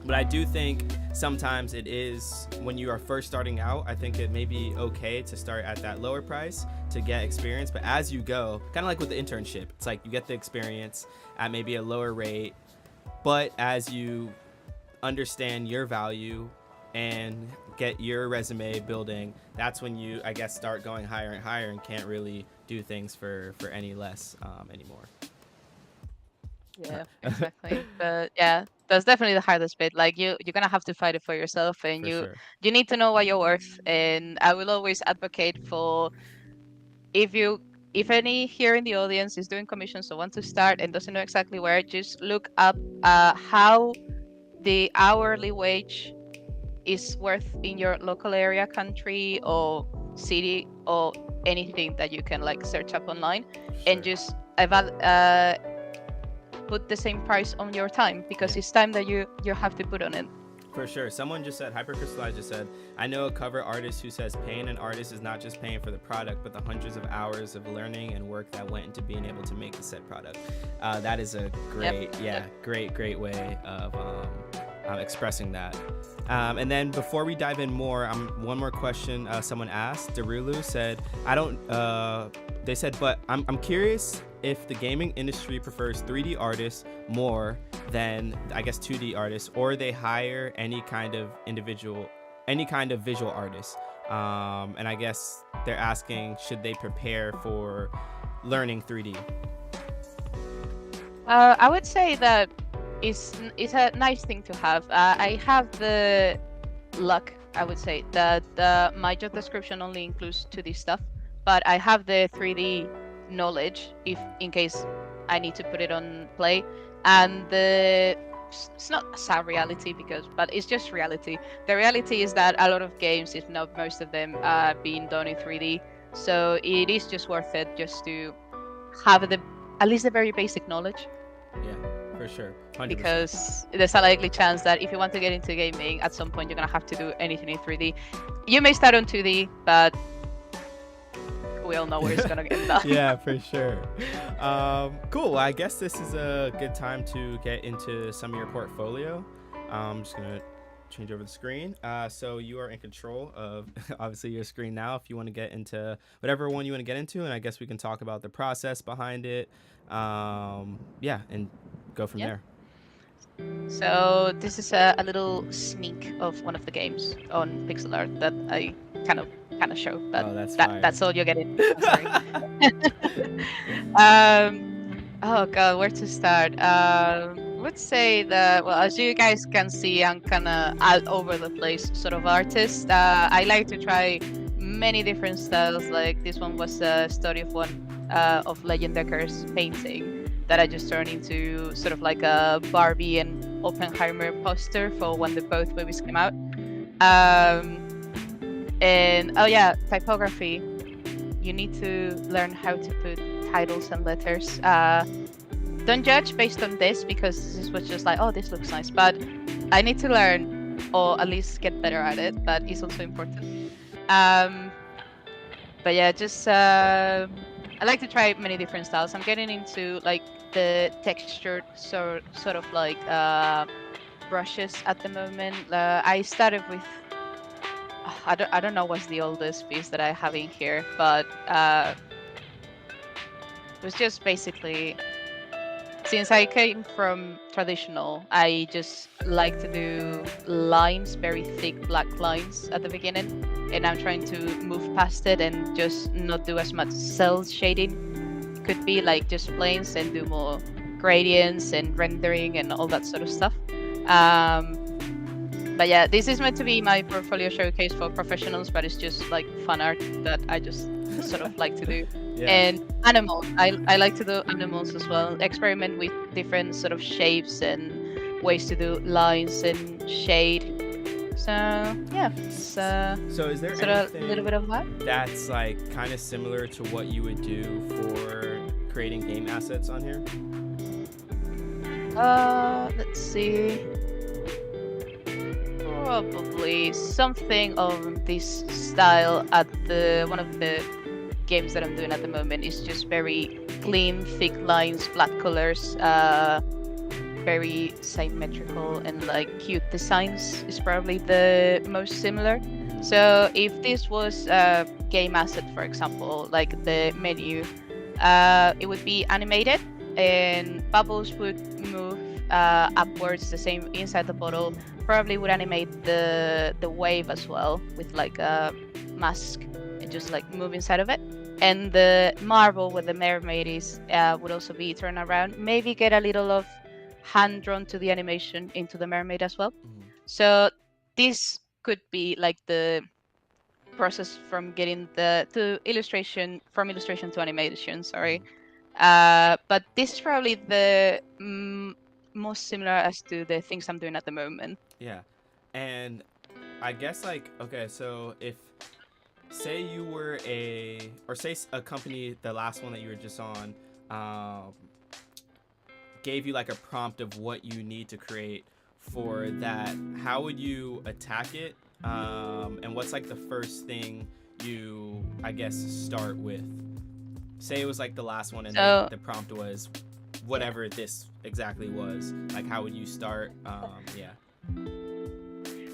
But I do think sometimes it is, when you are first starting out, I think it may be okay to start at that lower price to get experience. But as you go, kind of like with the internship, it's like you get the experience at maybe a lower rate, but as you understand your value and get your resume building, that's when you, I guess, start going higher and higher and can't really do things for any less anymore. Yeah, exactly. But yeah, that's definitely the hardest bit. Like you're gonna have to fight it for yourself, and you need to know what you're worth. And I will always advocate for, if any here in the audience is doing commissions or want to start and doesn't know exactly where, just look up how the hourly wage is worth in your local area, country, or city, or anything that you can like search up online, Sure. and just put the same price on your time, because Yeah. it's time that you have to put on it. For sure. Someone just said, Hypercrystallized just said, I know a cover artist who says paying an artist is not just paying for the product, but the hundreds of hours of learning and work that went into being able to make the said product. That is a great, great way of expressing that. And then before we dive in more, one more question someone asked. Darulu said, they said, but I'm curious if the gaming industry prefers 3D artists more than, I guess, 2D artists, or they hire any kind of visual artist. And I guess they're asking, should they prepare for learning 3D? I would say that it's a nice thing to have. I have the luck, I would say, that my job description only includes 2D stuff, but I have the 3D knowledge if in case I need to put it on play. And it's not a sad reality, but it's just reality. The reality is that a lot of games, if not most of them, are being done in 3D. So it is just worth it just to have at least the very basic knowledge. Yeah, for sure. 100%. Because there's a likely chance that if you want to get into gaming, at some point you're gonna have to do anything in 3D. You may start on 2D, but we all know where it's gonna get done. Yeah, for sure. Cool. I guess this is a good time to get into some of your portfolio. I'm just gonna change over the screen. So you are in control of obviously your screen now. If you want to get into whatever one you want to get into, and I guess we can talk about the process behind it. And go from there. So this is a little sneak of one of the games on pixel art that I kind of show, but that's all you're getting. Sorry. Oh god, where to start? Let's say that, well, as you guys can see, I'm kind of all over the place sort of artist. I like to try many different styles. Like this one was a study of one of Legend Decker's painting that I just turned into sort of like a Barbie and Oppenheimer poster for when both movies came out. And oh yeah, typography. You need to learn how to put titles and letters. Don't judge based on this, because this was just like, oh, this looks nice. But I need to learn, or at least get better at it. But it's also important. But yeah, just I like to try many different styles. I'm getting into like the textured sort of like brushes at the moment. I started with I don't know what's the oldest piece that I have in here, but it was just basically, since I came from traditional, I just like to do lines, very thick black lines at the beginning, and I'm trying to move past it and just not do as much cell shading. Could be like just planes and do more gradients and rendering and all that sort of stuff. But yeah, this is meant to be my portfolio showcase for professionals, but it's just like fun art that I just sort of like to do. Yeah. And animals, I like to do animals as well. Experiment with different sort of shapes and ways to do lines and shade. So yeah, so is there sort of a little bit of that? That's like kind of similar to what you would do for creating game assets on here? Let's see. Probably something of this style at one of the games that I'm doing at the moment. Is just very clean, thick lines, flat colors, very symmetrical and like cute designs is probably the most similar. So if this was a game asset, for example, like the menu, it would be animated and bubbles would move upwards, the same inside the bottle. Probably would animate the wave as well with like a mask and just like move inside of it. And the marble where the mermaid is would also be turned around. Maybe get a little of hand drawn to the animation into the mermaid as well. So this could be like the process from getting from illustration to animation. Sorry, but this is probably the most similar as to the things I'm doing at the moment. Yeah, and I guess like okay, so say you were say a company, the last one that you were just on, um, gave you like a prompt of what you need to create for that. How would you attack it? And what's like the first thing you, I guess, start with? Say it was like the last one, and So the prompt was whatever this exactly was. Like, how would you start? Yeah.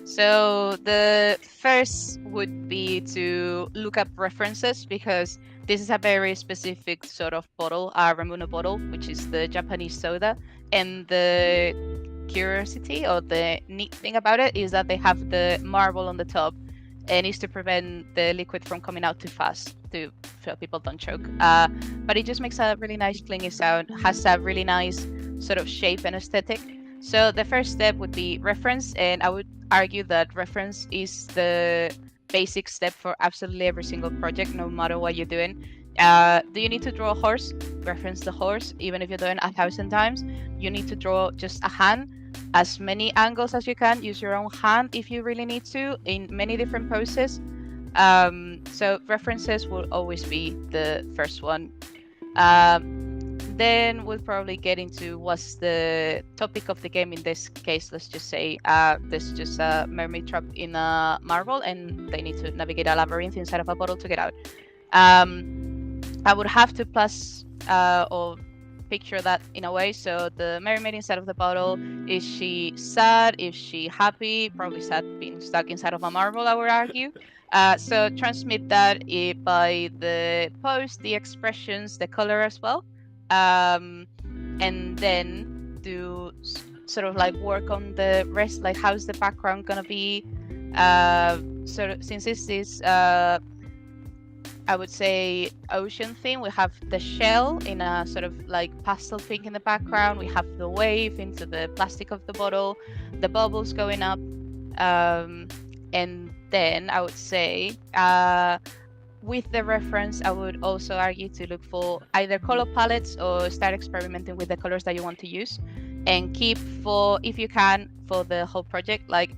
So the first would be to look up references, because this is a very specific sort of bottle, Ramuno bottle, which is the Japanese soda. And the curiosity or the neat thing about it is that they have the marble on the top, and it's to prevent the liquid from coming out too fast, so people don't choke. But it just makes a really nice clingy sound, has a really nice sort of shape and aesthetic. So the first step would be reference, and I would argue that reference is the basic step for absolutely every single project, no matter what you're doing. Do you need to draw a horse? Reference the horse, even if you're doing 1,000 times. You need to draw just a hand, as many angles as you can. Use your own hand if you really need to, in many different poses. So references will always be the first one. Then we'll probably get into what's the topic of the game. In this case, let's just say there's just a mermaid trapped in a marble, and they need to navigate a labyrinth inside of a bottle to get out. I would have to plus or picture that in a way. So the mermaid inside of the bottle, is she sad? Is she happy? Probably sad being stuck inside of a marble, I would argue. So transmit that by the pose, the expressions, the color as well. And then do sort of like work on the rest, like how's the background gonna be. So since this is I would say ocean theme, we have the shell in a sort of like pastel pink in the background, we have the wave into the plastic of the bottle, the bubbles going up, and then I would say with the reference, I would also argue to look for either color palettes or start experimenting with the colors that you want to use, and keep for, if you can, for the whole project, like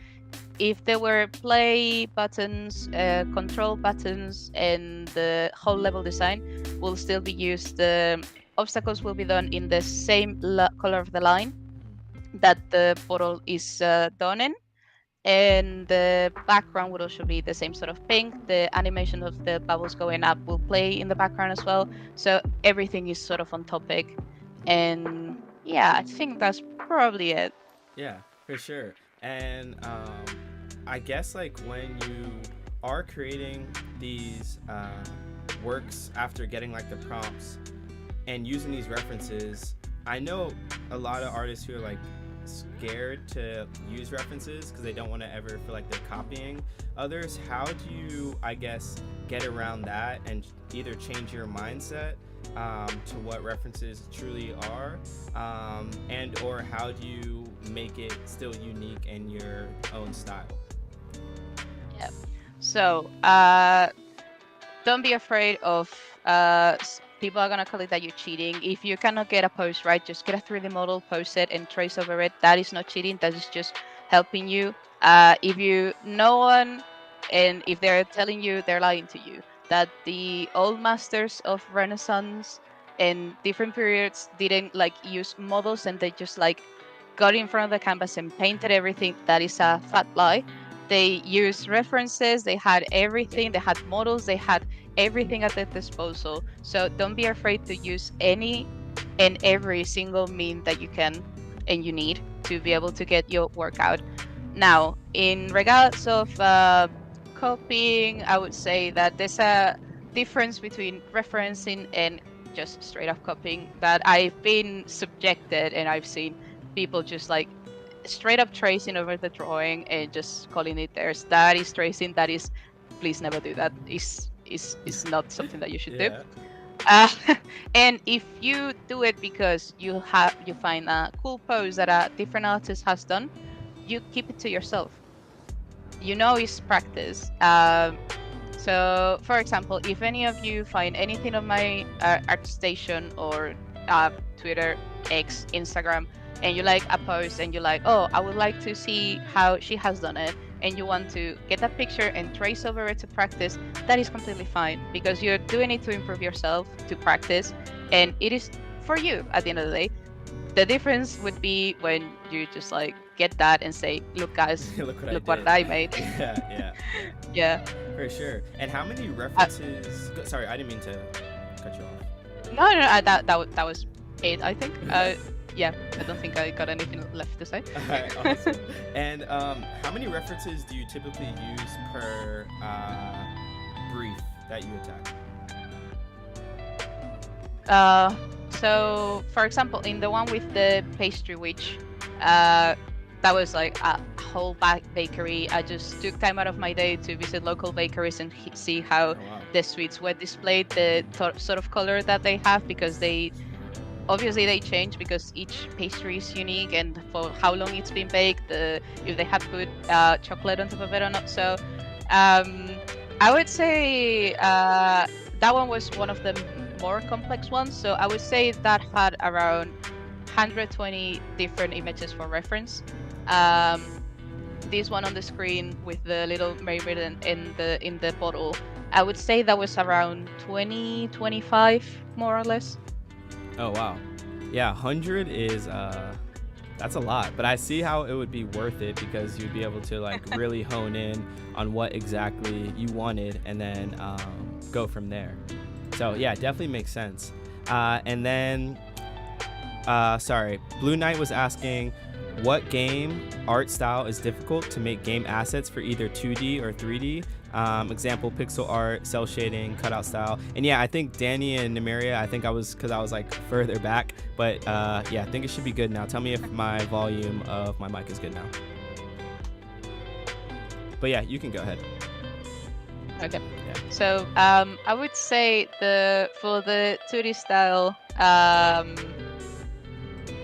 if there were play buttons, control buttons, and the whole level design will still be used. The obstacles will be done in the same color of the line that the bottle is done in. And the background would also be the same sort of pink. The animation of the bubbles going up will play in the background as well. So everything is sort of on topic. And yeah, I think that's probably it. Yeah, for sure. And I guess like when you are creating these works after getting like the prompts and using these references, I know a lot of artists who are like scared to use references because they don't want to ever feel like they're copying others. How do you, I guess, get around that and either change your mindset to what references truly are, and or how do you make it still unique in your own style? Yeah. So don't be afraid of people are gonna call it that you're cheating. If you cannot get a pose right, just get a 3D model, pose it, and trace over it. That is not cheating. That is just helping you. If you no one, and if they're telling you, they're lying to you. That the old masters of Renaissance and different periods didn't like use models, and they just like got in front of the canvas and painted everything. That is a fat lie. They used references. They had everything. They had models. They had everything at their disposal. So don't be afraid to use any and every single mean that you can and you need to be able to get your work out. Now, in regards of copying, I would say that there's a difference between referencing and just straight up copying that I've been subjected, and I've seen people just like straight up tracing over the drawing and just calling it theirs. That is tracing. That is, please never do that. Is not something that you should do. And if you do it because you find a cool pose that a different artist has done, you keep it to yourself. You know it's practice. So, for example, if any of you find anything on my ArtStation or Twitter, X, Instagram, and you like a post and you're like, oh, I would like to see how she has done it, and you want to get that picture and trace over it to practice, that is completely fine, because you're doing it to improve yourself, to practice, and it is for you at the end of the day. The difference would be when you just like get that and say, look guys, look what I made. Yeah. Yeah. For sure. And how many references? Sorry, I didn't mean to cut you off. No, that was it, I think. Yeah, I don't think I got anything left to say. Alright, awesome. And how many references do you typically use per brief that you attack? So, for example, in the one with the pastry witch, that was like a whole bakery. I just took time out of my day to visit local bakeries and see how the sweets were displayed, the sort of color that they have, because obviously they change because each pastry is unique, and for how long it's been baked, if they have put chocolate on top of it or not. So I would say that one was one of the more complex ones. So I would say that had around 120 different images for reference. This one on the screen with the little mermaid in the bottle, I would say that was around 20-25 more or less. Oh wow, yeah, 100 is that's a lot, but I see how it would be worth it, because you'd be able to like really hone in on what exactly you wanted and then go from there. So yeah, definitely makes sense. And then sorry, Blue Knight was asking, what game art style is difficult to make game assets for either 2D or 3D? Example, pixel art, cell shading, cutout style. And yeah, I think Danny and Nymeria, because I was like further back, but yeah, I think it should be good now. Tell me if my volume of my mic is good now. But yeah, you can go ahead. Okay. Yeah. So I would say for the 2D style,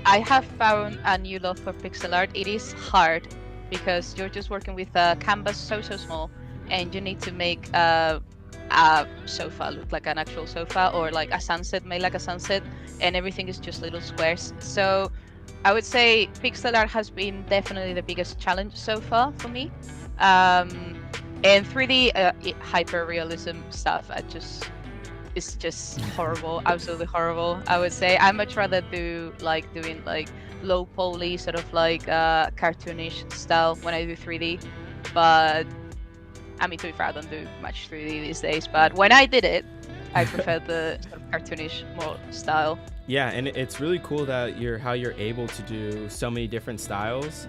I have found a new love for pixel art. It is hard because you're just working with a canvas so small, and you need to make a sofa look like an actual sofa, or like a sunset made like a sunset, and everything is just little squares. So I would say pixel art has been definitely the biggest challenge so far for me. And 3D hyper realism stuff, it's just horrible, absolutely horrible. I would say I much rather doing like low poly, sort of like cartoonish style when I do 3D. But I mean, to be fair, I don't do much 3D these days. But when I did it, I prefer the sort of cartoonish more style. Yeah, and it's really cool that how you're able to do so many different styles.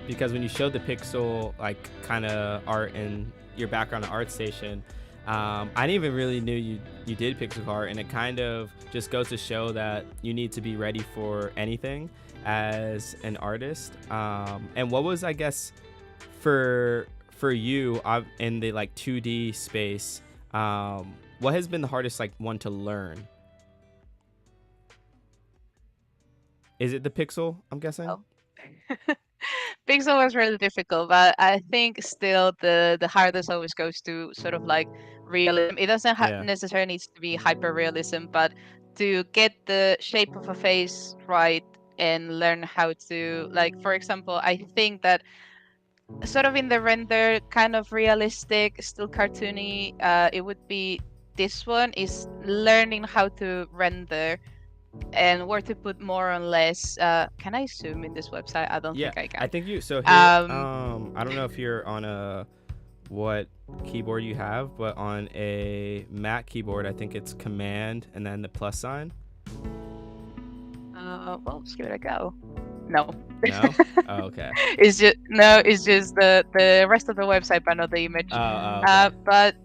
Because when you showed the pixel like kind of art in your background at ArtStation, I didn't even really knew you did pixel art, and it kind of just goes to show that you need to be ready for anything as an artist. And what was, I guess, for you in the like 2D space, what has been the hardest like one to learn? Is it the pixel, I'm guessing? Oh. Pixel was really difficult, but I think still the hardest always goes to sort of like realism. It doesn't necessarily needs to be hyper realism, but to get the shape of a face right and learn how to, like, for example, I think that sort of in the render kind of realistic, still cartoony, it would be this one is learning how to render and where to put more or less. Can I zoom in this website? I don't think I can. I think you. So here, I don't know if you're on what keyboard you have, but on a Mac keyboard, I think it's Command and then the plus sign. Well, let's give it a go. No. No. Oh, okay. It's just the rest of the website, but not the image. Okay. But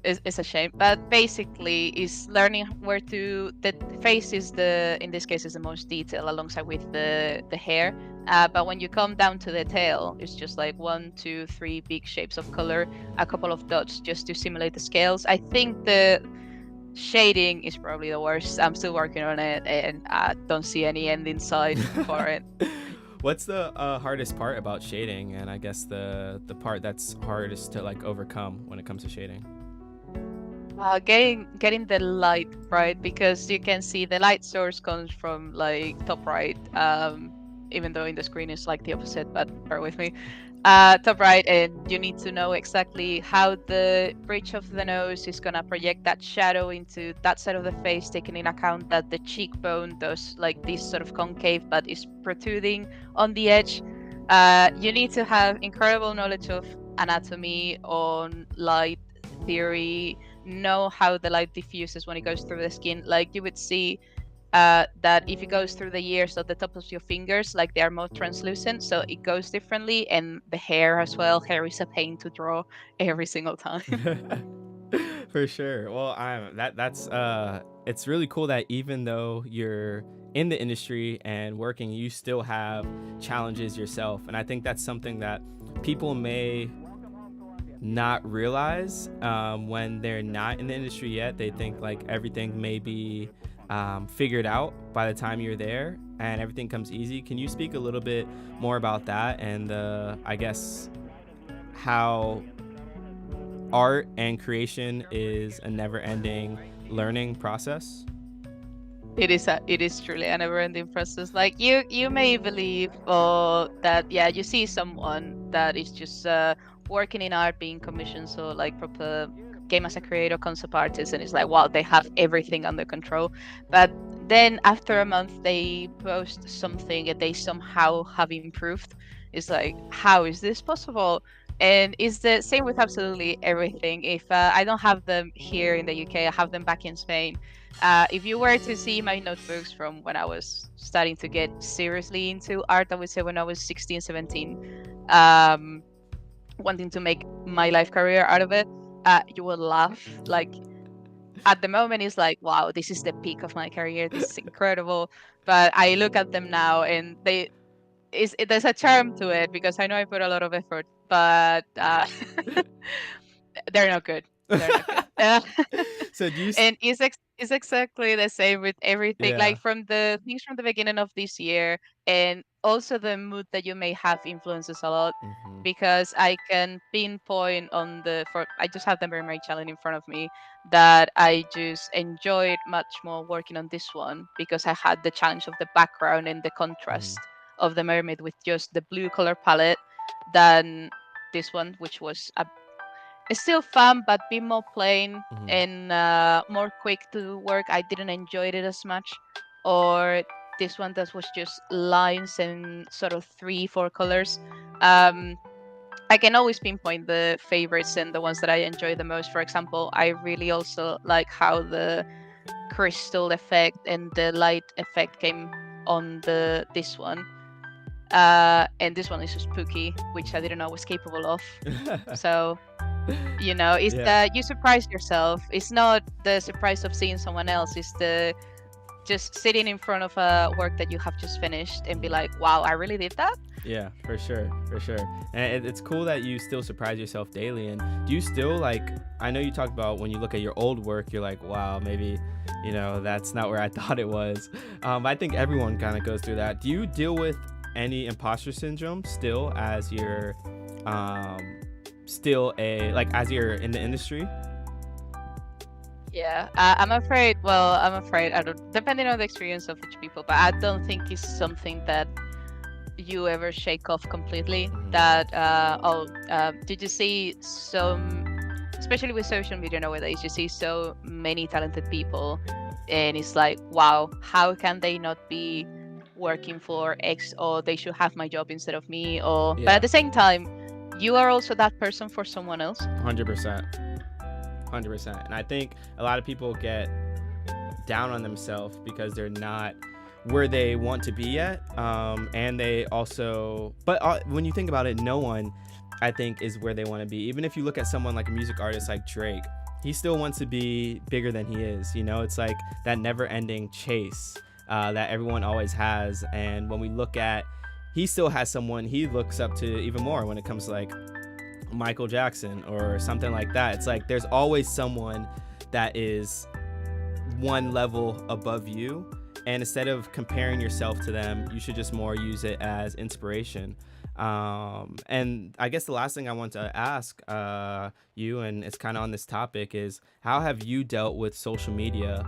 it's a shame. But basically, is learning where to. The face is in this case is the most detail, alongside with the hair. But when you come down to the tail, it's just like 1, 2, 3 big shapes of color, a couple of dots just to simulate the scales. I think the shading is probably the worst. I'm still working on it, and I don't see any end in sight for it. What's the hardest part about shading, and I guess the part that's hardest to like overcome when it comes to shading? Getting the light right, because you can see the light source comes from like top right, even though in the screen it's like the opposite, but bear with me. Top right, and you need to know exactly how the bridge of the nose is gonna project that shadow into that side of the face, taking in account that the cheekbone does like this sort of concave but is protruding on the edge. You need to have incredible knowledge of anatomy, on light theory, know how the light diffuses when it goes through the skin. Like you would see that if it goes through the ears of the top of your fingers, like they are more translucent, so it goes differently. And the hair as well. Hair is a pain to draw every single time. For sure. Well, that's it's really cool that even though you're in the industry and working, you still have challenges yourself. And I think that's something that people may not realize when they're not in the industry yet. They think like everything may be figured out by the time you're there and everything comes easy. Can you speak a little bit more about that and I guess how art and creation is a never-ending learning process? It is truly a never-ending process. Like you may believe that yeah, you see someone that is just working in art, being commissioned, so like proper game as a creator, concept artist, and it's like wow, they have everything under control. But then after a month, they post something and they somehow have improved. It's like how is this possible? And it's the same with absolutely everything. If I don't have them here in the UK, I have them back in Spain. If you were to see my notebooks from when I was starting to get seriously into art, I would say when I was 16, 17, wanting to make my life career out of it, you will laugh. Like at the moment, it's like, wow, this is the peak of my career. This is incredible. But I look at them now and there's a charm to it because I know I put a lot of effort, but they're not good. They're not good. So do you And it's exactly the same with everything. yeah. Like from the things from the beginning of this year, and also the mood that you may have influences a lot. Hmm. Because I can pinpoint on I just have the Mermaid Challenge in front of me that I just enjoyed much more working on this one because I had the challenge of the background and the Hmm. contrast of the mermaid with just the blue color palette than this one, which was it's still fun but be more plain Hmm. and more quick to work. I didn't enjoy it as much. Or this one that was just lines and sort of 3-4 colors. um I can always pinpoint the favorites and the ones that I enjoy the most. For example, I really also like how the crystal effect and the light effect came on this one. And this one is spooky, which I didn't know I was capable of. So it's Yeah. you surprise yourself. It's not the surprise of seeing someone else. It's the just sitting in front of a work that you have just finished and be like, wow, I really did that. Yeah, for sure, for sure. And it's cool that you still surprise yourself daily. And do you still like? I know you talked about when you look at your old work, you're like, wow, maybe, that's not where I thought it was. I think everyone kind of goes through that. Do you deal with any imposter syndrome still as you're, still as you're in the industry? Yeah, I'm afraid. Well, I'm afraid. I don't. Depending on the experience of each people, but I don't think it's something that you ever shake off completely. Mhm. That did you see some, especially with social media nowadays, you see so many talented people, and it's like, wow, how can they not be working for X, or they should have my job instead of me, or but Yeah, at the same time, you are also that person for someone else. 100%. 100%. And I think a lot of people get down on themselves because they're not where they want to be yet. And they also, but when you think about it, no one, I think, is where they want to be. Even if you look at someone like a music artist like Drake, he still wants to be bigger than he is. It's like that never ending chase that everyone always has. And when we look at, he still has someone he looks up to even more when it comes to like Michael Jackson or something like that. It's like there's always someone that is one level above you, and instead of comparing yourself to them, you should just more use it as inspiration. And I guess the last thing I want to ask you, and it's kind of on this topic, is how have you dealt with social media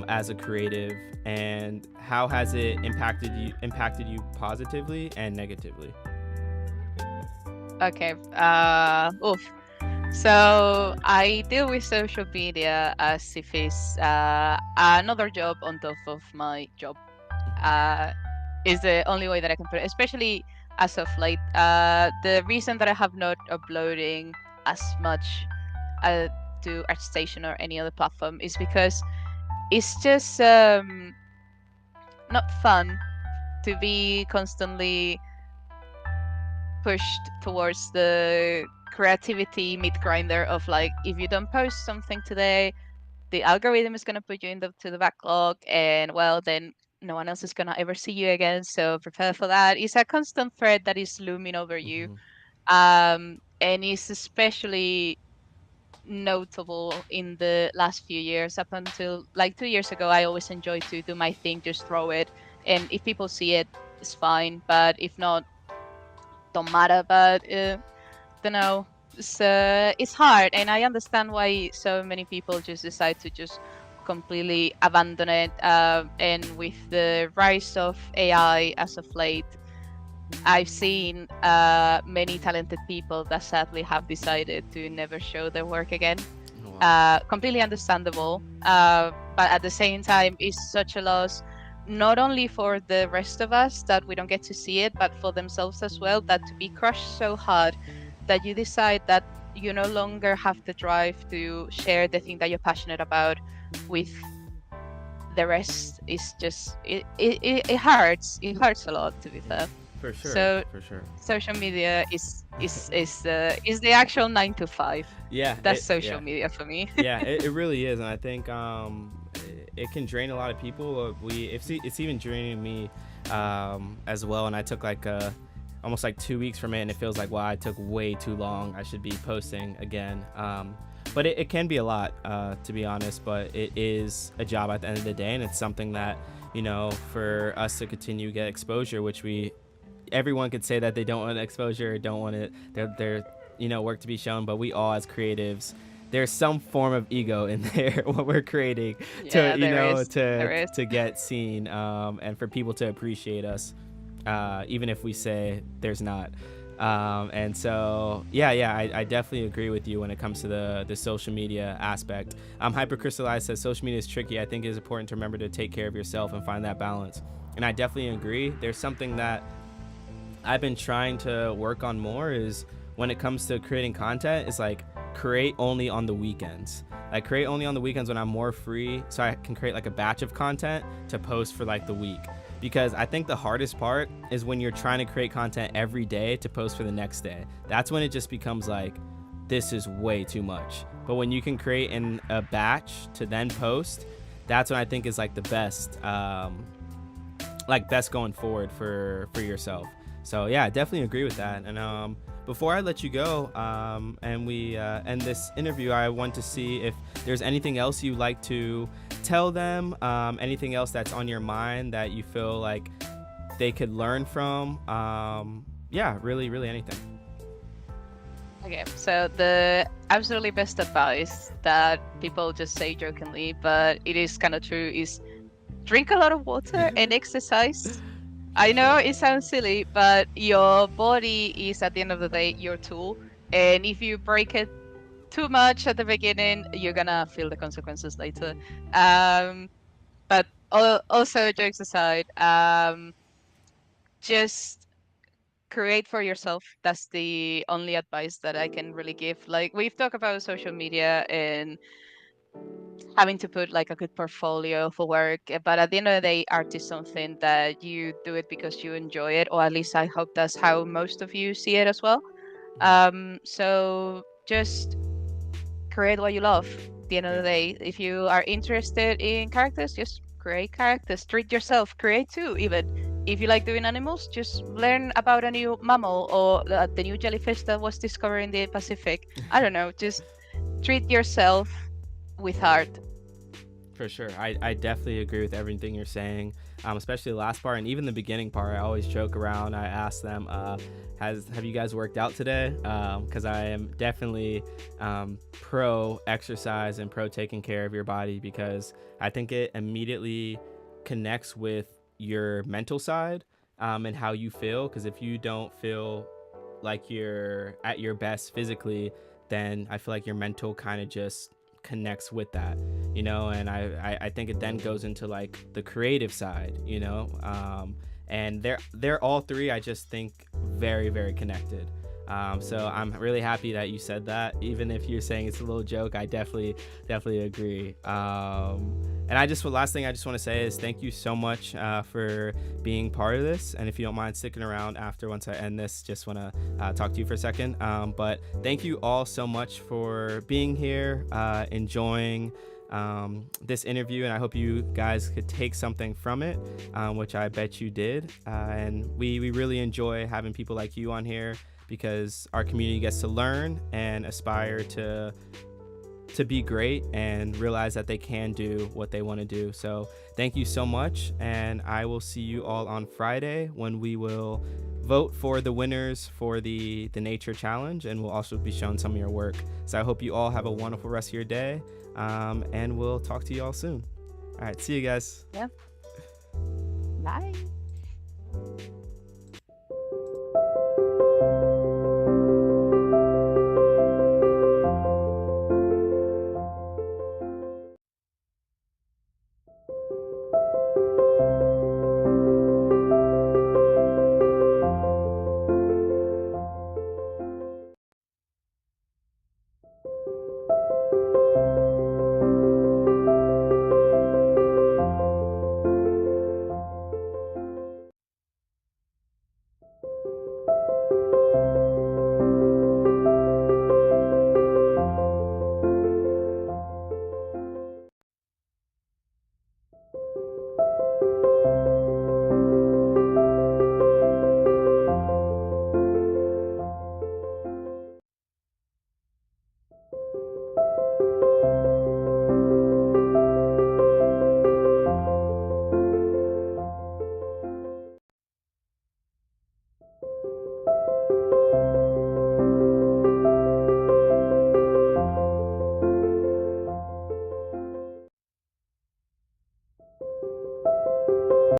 as a creative, and how has it impacted you positively and negatively? Okay. Oof. So I deal with social media as if it's another job on top of my job. Uh, is the only way that I can put it, especially as of late. The reason that I have not uploading as much uh, to ArtStation or any other platform is because it's just not fun to be constantly pushed towards the creativity meat grinder of like, if you don't post something today, the algorithm is going to put you to the backlog, and well, then no one else is going to ever see you again, so prepare for that. It's a constant threat that is looming over you. Hmm. And it's especially notable in the last few years. Up until like 2 years ago, I always enjoyed to do my thing, just throw it, and if people see it, it's fine, but if not, don't matter. But don't know, it's hard, and I understand why so many people just decide to just completely abandon it. And with the rise of AI as of late, I've seen many talented people that sadly have decided to never show their work again. Oh, wow. Completely understandable, but at the same time, it's such a loss, not only for the rest of us that we don't get to see it, but for themselves as well, that to be crushed so hard that you decide that you no longer have the drive to share the thing that you're passionate about with the rest. Is just it hurts. It hurts a lot, to be fair. For sure, So for sure. social media is the actual 9 to 5. Yeah, That's yeah. social media for me. Yeah, it really is, and I think it can drain a lot of people. It's even draining me as well. And I took like almost like 2 weeks from it, and it feels like, wow, I took way too long. I should be posting again. But it can be a lot, to be honest. But it is a job at the end of the day, and it's something that, for us to continue to get exposure, which everyone could say that they don't want exposure or don't want it their work to be shown, but we all as creatives, there's some form of ego in there what we're creating Yeah, to there is. to get seen, and for people to appreciate us, even if we say there's not. And so I definitely agree with you when it comes to the social media aspect. Hypercrystallized says social media is tricky. I think it is important to remember to take care of yourself and find that balance, and I definitely agree. There's something that I've been trying to work on more is when it comes to creating content, is like create only on the weekends. Like create only on the weekends when I'm more free, so I can create like a batch of content to post for like the week. Because I think the hardest part is when you're trying to create content every day to post for the next day. That's when it just becomes like, this is way too much. But when you can create in a batch to then post, that's when I think is like the best, best going forward for yourself. So yeah, I definitely agree with that. And before I let you go, and we end this interview, I want to see if there's anything else you'd like to tell them, anything else that's on your mind that you feel like they could learn from. Yeah, really anything. Okay, so the absolutely best advice that people just say jokingly, but it is kind of true, is drink a lot of water and exercise. I know it sounds silly, but your body is at the end of the day your tool, and if you break it too much at the beginning, you're gonna feel the consequences later. But also, jokes aside, just create for yourself. That's the only advice that I can really give. Like, we've talked about social media and having to put like a good portfolio for work, but at the end of the day, art is something that you do it because you enjoy it, or at least I hope that's how most of you see it as well. So just create what you love. At the end of the day, if you are interested in characters, just create characters. Treat yourself, create too. Even if you like doing animals, just learn about a new mammal or the new jellyfish that was discovered in the Pacific. I don't know, just treat yourself with art. For sure. I definitely agree with everything you're saying, especially the last part and even the beginning part. I always joke around. I ask them, have you guys worked out today? Because I am definitely pro exercise and pro taking care of your body, because I think it immediately connects with your mental side, and how you feel. Because if you don't feel like you're at your best physically, then I feel like your mental kind of just connects with that, you know. And I think it then goes into like the creative side, you know. And they're all three, I just think, very, very connected. So I'm really happy that you said that. Even if you're saying it's a little joke, I definitely agree. And last thing I just want to say is thank you so much for being part of this. And if you don't mind sticking around after, once I end this, just want to talk to you for a second. But thank you all so much for being here, enjoying this interview, and I hope you guys could take something from it, which I bet you did. And we really enjoy having people like you on here, because our community gets to learn and aspire to be great and realize that they can do what they want to do. So thank you so much, and I will see you all on Friday when we will vote for the winners for the nature challenge, and we'll also be showing some of your work. So I hope you all have a wonderful rest of your day, and we'll talk to you all soon. All right, see you guys. Yeah. Bye.